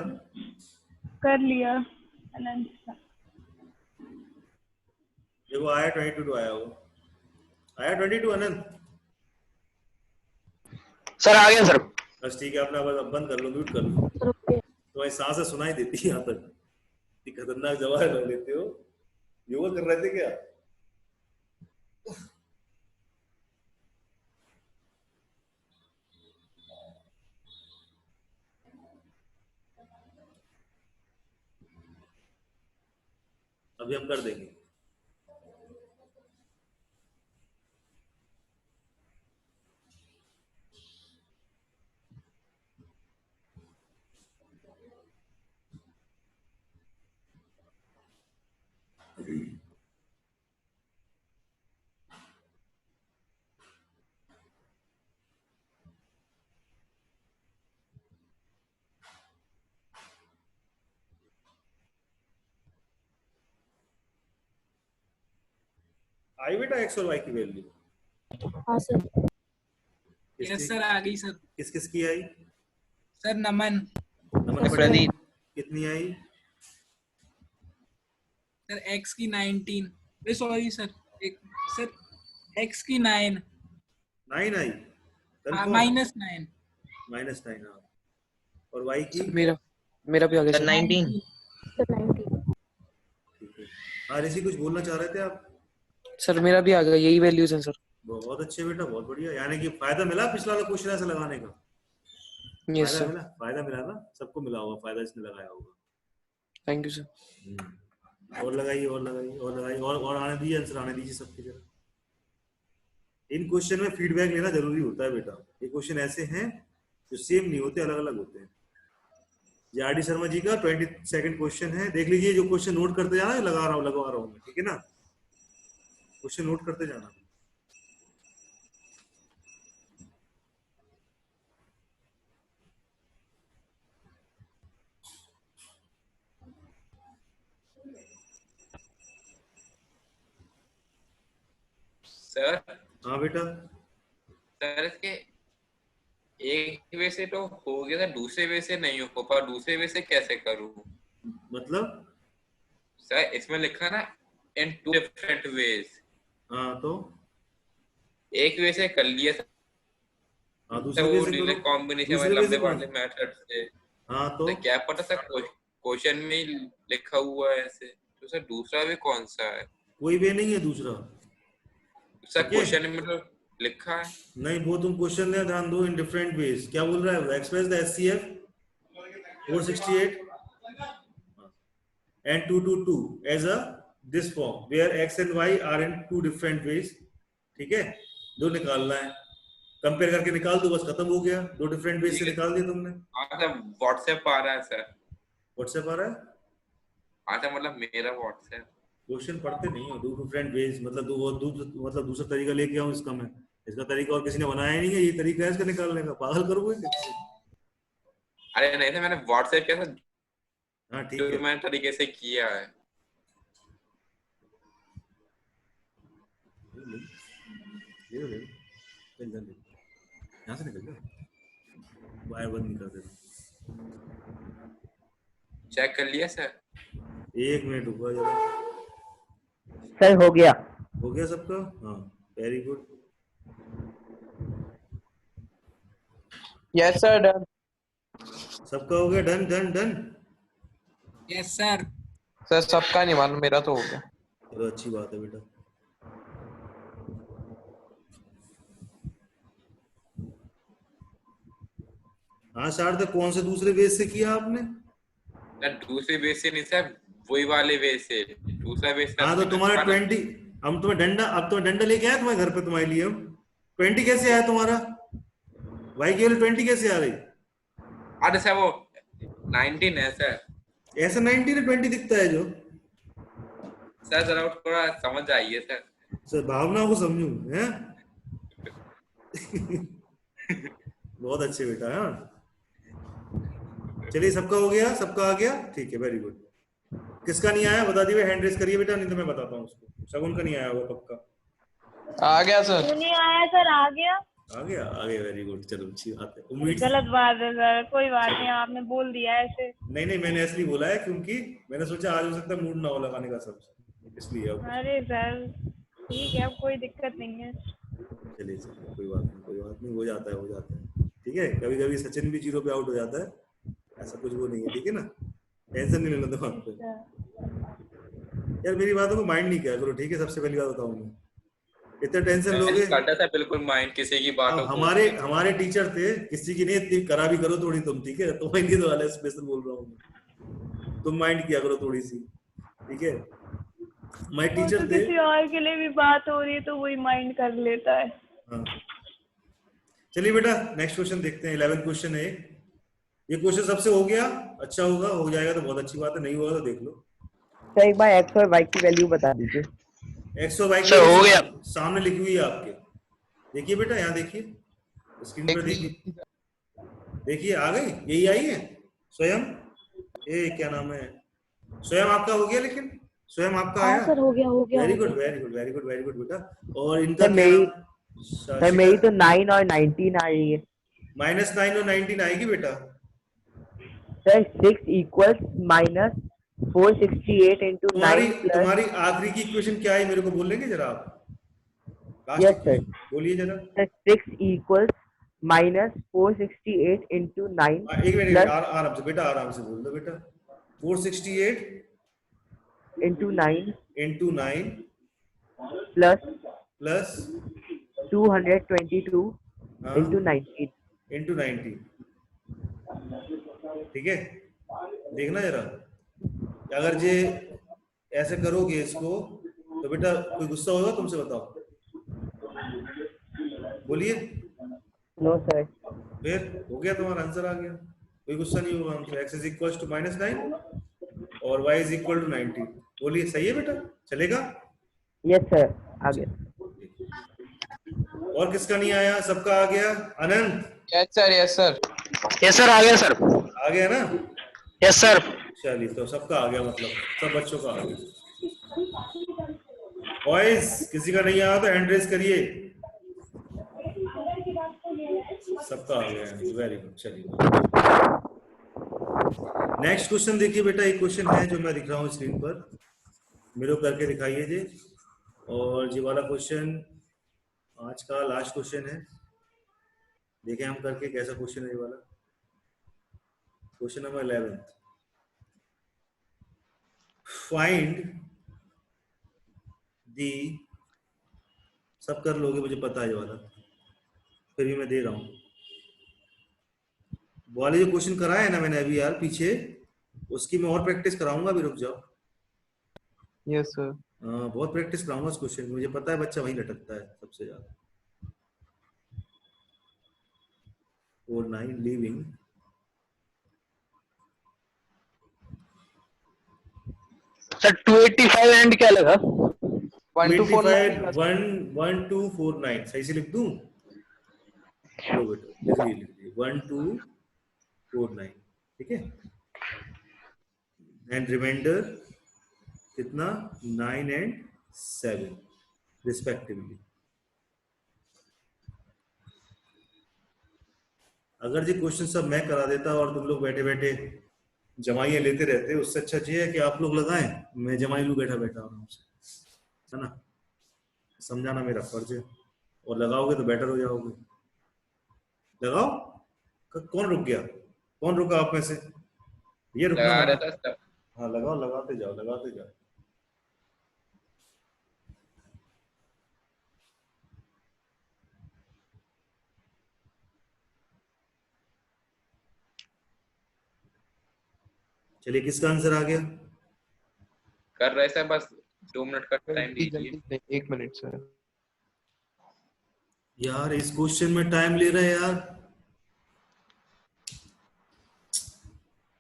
कर लिया अनंत। देखो आया 22 आया, वो आया 22 अनंत। सर आ गया सर। बस ठीक है, अपना अब बंद कर लो, म्यूट कर लो। तो सांसें सुनाई देती है यहाँ तक, खतरनाक जवाब कर लेते हो। योगा कर रहे थे क्या? अभी हम कर देंगे। आई बेटा एक्स और वाई की वैल्यू? हाँ सर। यस सर आ गई सर। किस किस की आई? सर नमन। नमन प्रदीप। कितनी आई? सर एक्स की 19, सॉरी सर, सर एक्स की 9 9 आई। -9 -9 हाँ। और वाई की? मेरा भी आ गया सर सर। 19। सर 19। ठीक है। हाँ ऋषि कुछ बोलना चाह रहे थे आप? सर मेरा भी आ गया, यही वैल्यूज हैं सर। बहुत अच्छे बेटा, बहुत बढ़िया। यानी कि फायदा मिला पिछला वाला क्वेश्चन ऐसे लगाने का? Yes sir. फायदा मिला ना, सबको मिला होगा फायदा, इसने लगाया होगा। Thank you sir. और लगाइए और लगाइए और लगाइए और आने दीजिए, आंसर आने दीजिए सबकी जगह। इन क्वेश्चन में फीडबैक लेना जरूरी होता है बेटा। ये क्वेश्चन ऐसे हैं जो सेम नहीं होते, अलग अलग होते हैं। ये आर डी शर्मा जी का 22nd क्वेश्चन है, देख लीजिए। जो क्वेश्चन नोट करते जाना, लगवा रहा हूँ, ठीक है ना? क्वेश्चन नोट करते जाना। सर। हाँ बेटा। सर इसके एक वे से तो हो गया था, दूसरे वे से नहीं हो पा, दूसरे वे से कैसे करूं? मतलब सर इसमें लिखा ना इन 2 डिफरेंट वेज। हाँ तो एक वे से कर लिया था। हाँ, दूसरे वे से करो। कॉम्बिनेशन दूसरे वे से वाले मेथड से। हाँ तो क्या पता सर क्वेश्चन में ही लिखा हुआ है ऐसे, तो सर दूसरा वे कौन सा है? कोई वे नहीं है दूसरा सर। क्वेश्चन में तो लिखा है। नहीं, वो तुम क्वेश्चन में ध्यान दो। इन डिफरेंट वेज क्या बोल रहा है? Express the HCF 468 and 222 as a this form where x and y are in 2 different ways। ठीक है, दो निकालना है, कंपेयर करके निकाल दो, बस खत्म हो गया। 2 डिफरेंट वेज से निकाल दिया तुमने। हाँ सर व्हाट्सएप आ रहा है सर। व्हाट्सएप आ रहा है? हाँ सर मतलब मेरा व्हाट्सएप। क्वेश्चन पढ़ते नहीं हो। 2 डिफरेंट वेज मतलब मतलब दूसरा तरीका लेके आऊं इसका मैं? इसका तरीका और किसी ने बनाया नहीं है, ये तरीका है इसका निकालने का। पागल करोगे? अरे नहीं सर, मैंने व्हाट्सएप किया था। हाँ ठीक है, मैंने तरीके से किया है। यहाँ से निकल जाओ, वायर बंद नहीं कर देना। चेक कर लिया सर? 1 मिनट रुको जरा। सर हो गया। हो गया सबका? हाँ very good. Yes sir done. सबका हो गया? Done done done. Yes sir. Sir सबका नहीं मालूम, मेरा तो हो गया। चलो अच्छी बात है बेटा। हाँ शारदा, कौन से दूसरे बेस से किया आपने? सर दूसरे बेस से नहीं सर, वही वाले बेस से। दूसरा बेस। हाँ तो तुम्हारा 20, हम तुम्हें डंडा, अब तुम्हें डंडा लेके आया तुम्हारे घर पे तुम्हारे लिए। हम 20 कैसे आया तुम्हारा? भाई केवल 20 कैसे आ रही? अरे सर वो 19 है सर। ऐसा 19 है 20 दिखता है जो। सर जरा थोड़ा समझ आइए सर। सर भावनाओं को समझू हैं। बहुत अच्छे बेटा। हाँ चलिए, सबका हो गया, सबका आ गया, ठीक है वेरी गुड। किसका नहीं आया बता दीजिए, हैंड रेस करिए बेटा, नहीं तो मैं बताता हूँ उसको। शगुन का नहीं आया होगा पक्का। आ गया सर। नहीं आया सर, आ गया। आ गया वेरी गुड। चलो अच्छी बात है। उम्मीद गलत बात है सर, कोई बात नहीं, आपने बोल दिया ऐसे। नहीं मैंने इसलिए बोला है क्योंकि मैंने सोचा आज हो सकता है मूड ना हो लगाने का सब, इसलिए। अरे सर ठीक है, अब कोई दिक्कत नहीं है। चलिए कोई बात नहीं, हो जाता है ठीक है। कभी कभी सचिन भी 0 पे आउट हो जाता है, ऐसा कुछ वो नहीं है, ठीक है ना? टेंशन नहीं लेना दिमाग पे यार। मेरी बातों को माइंड नहीं किया करो, ठीक है? सबसे पहली बात बताऊं मैं, इतना टेंशन लोगे। करता था बिल्कुल माइंड किसी की बातों को। हमारे टीचर थे, किसी की नहीं इतनी करा भी करो थोड़ी तुम, ठीक है? तुम्हारे लिए तो वाला स्पेशल बोल रहा हूँ, तुम माइंड किया करो थोड़ी सी, ठीक है? माय वो टीचर तो थे। किसी और के लिए भी बात हो रही है तो वही माइंड कर लेता है। हाँ चलिए बेटा नेक्स्ट क्वेश्चन देखते हैं। 11 क्वेश्चन है ये क्वेश्चन सबसे हो गया, अच्छा होगा, हो जाएगा तो बहुत अच्छी बात है, नहीं होगा तो देख लो। सर एक बार एक्स और वाई की वैल्यू बता दीजिए। एक्स और वाई की सर, हो वैल्यू गया। सामने लिखी हुई है आपके, देखिए बेटा यहाँ देखिए स्क्रीन पर देखिए, देखिए आ गई, यही आई है स्वयं। ये क्या नाम है, स्वयं आपका हो गया, लेकिन स्वयं आपका हाँ आया। सर, हो गया हो गया वेरी हो गुड गया। Very good very good very good बेटा। और इनका सर क्या मेरी नाम, सर मेरी तो 9 और 19 आ रही है। -9 और 19 आएगी बेटा। सर 6 इक्वल्स माइनस 468 इंटू तुम्हारी 9 प्लस। तुम्हारी आखिरी की इक्वेशन क्या है मेरे को बोलेंगे जरा आप, लास्ट यस सर। इक्वेशन बोलिए जरा। सर 6 इक्वल्स माइनस 468 इंटू 9 एक मिनट प्लस आराम से बेटा, आराम से बोल दो बेटा। 468 इंटू 9 इंटू 9 प्लस प्लस 222 हाँ इंटू 19। इंटू 90। ठीक है, देखना जरा, अगर जे ऐसे करोगे इसको तो बेटा कोई गुस्सा होगा तुमसे, बताओ, बोलिए। No sir. फिर हो गया, तुम्हारा आंसर आ गया, कोई गुस्सा नहीं होगा हमसे। एक्स इज इक्वल टू -9 और y इज इक्वल टू 90। बोलिए सही है बेटा, चलेगा? यस सर आ गया। और किसका नहीं आया, सबका आ गया। Anant yes sir yes sir. Yes sir, आ गया सर। आ गया ना? Yes sir. चलिए तो सबका आ गया, मतलब सब बच्चों का आ गया। बॉयज किसी का नहीं आया तो हैंड रेज करिए। सबका आ गया, वेरी गुड। चलिए नेक्स्ट क्वेश्चन देखिए बेटा, एक क्वेश्चन है जो मैं दिख रहा हूँ स्क्रीन पर, मेरे को करके दिखाइए जी। और ये वाला क्वेश्चन आज का लास्ट क्वेश्चन है, देखें हम करके कैसा क्वेश्चन है ये वाला। क्वेश्चन नंबर 11, फाइंड दी, सब कर लोगे मुझे पता है ये वाला, फिर भी मैं दे रहा हूँ। वाले जो क्वेश्चन कराया है ना मैंने अभी यार पीछे, उसकी मैं और प्रैक्टिस कराऊंगा, अभी रुक जाओ। Yes sir. बहुत प्रैक्टिस कराऊंगा उस क्वेश्चन की, मुझे पता है बच्चा वहीं लटकता है सबसे ज्यादा। 4 9 लीविंग सर 285 एंड क्या लगा? 1249 1 2 4 9 सही से लिख दूं? लो बेटा लिख ली 1 2 4 9, ठीक है। एंड रिमाइंडर कितना, 9 एंड 7 रिस्पेक्टिवली। अगर ये क्वेश्चन सब मैं करा देता और तुम लोग बैठे बैठे जमाइयां लेते रहते, उससे अच्छा ये है कि आप लोग लगाएं, मैं जमाई लू बैठा बैठा आराम से, है ना। समझाना मेरा फर्ज है, और लगाओगे तो बेटर हो जाओगे। लगाओ। कौन रुक गया, कौन रुका आप में से? ये रुकना लगा मना। रहा था सर। हाँ लगाओ, लगाते जाओ लगाते जाओ। चलिए किसका आंसर आ गया? कर रहे सर, बस 2 मिनट का टाइम जल्दी दीजिए। जल्दी 1 मिनट सर। यार इस क्वेश्चन में टाइम ले रहे हैं यार।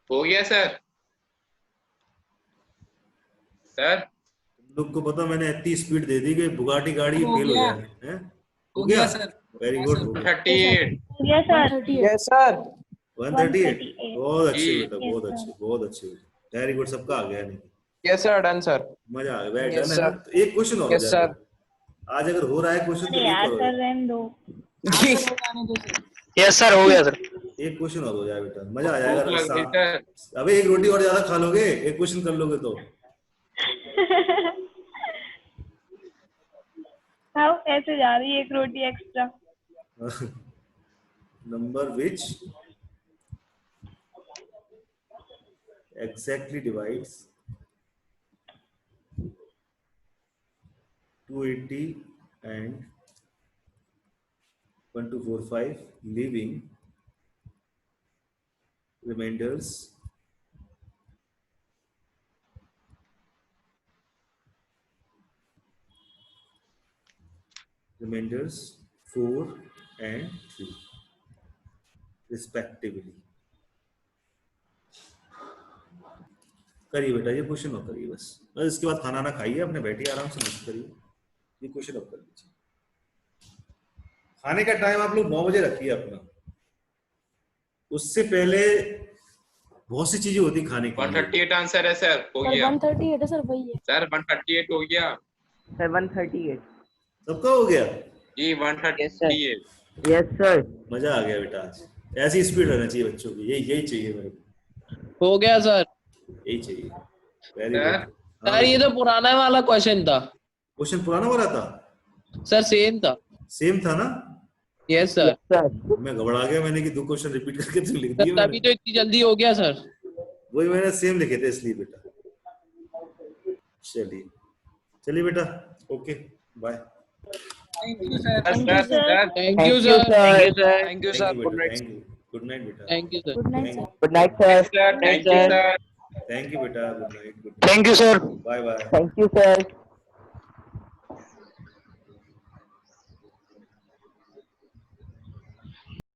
हो गया सर। सर तुम लोग को पता मैंने इतनी स्पीड दे दी कि बुगाटी गाड़ी हो फेल हो गया। जाए हैं? हो गया सर। वेरी हाँ गुड, सर। हो गया। 38। Yes sir. 138। Yes sir. 138 बहुत अच्छे जी। बेटा, बहुत अच्छे बहुत अच्छे बेटा, वेरी गुड, सबका आ गया। नहीं यस सर डन सर। मजा आ गया, वेरी Yes, डन है ना। sir. तो एक क्वेश्चन और हो Yes, जाएगा sir. आज, अगर हो रहा है क्वेश्चन तो अरे एक यार और हो सर जाएगा। रहने दो। आंसर हो जाने दो सर। यस सर, हो गया सर। एक क्वेश्चन और हो जाएगा बेटा, मजा आ भूख लग गई जाएगा। सर। अबे एक रोटी और ज्यादा खा लोगे, एक क्वेश्चन कर लोगे तो। हाँ ऐसे जा रही है एक रोटी extra. Number which exactly divides 280 and 1245, leaving remainders remainders 4 and 3 respectively. करिए बेटा, ये क्वेश्चन और करिए बस इसके बाद खाना ना खाइए, अपने बैठिए आराम से मस्त करिए, ये क्वेश्चन अब कर लीजिए। खाने का टाइम आप लोग 9 बजे रखिए अपना, उससे पहले बहुत सी चीजें होती खाने की। 138 आंसर है सर, हो सर गया 138 है सर, वही है सर, 138 हो गया सर 138। सबका हो गया जी, 138। Yes sir. मजा आ गया बेटा, आज ऐसी स्पीड रहना चाहिए बच्चों की, यही चाहिए मेरे को, हो गया सर। यही चाहिए। Very sir? गुड। सर ये तो पुराना वाला क्वेश्चन था क्वेश्चन पुराना वाला था सर, सेम था। सेम था ना? Yes sir. सर मैं घबरा गया, मैंने कि 2 क्वेश्चन रिपीट करके तो लिख दिए तभी तो इतनी जल्दी हो गया सर। वही मैंने सेम लिखे थे इसलिए बेटा। चलिए चलिए बेटा, okay bye. Thank you sir. Thank you sir. Thank you sir. Thank you sir. Good night. Good night बेटा। Thank you sir. Good night sir. Good night sir. Sir thank you sir. Thank you बेटा, good night. Thank you sir. Bye bye. Thank you sir.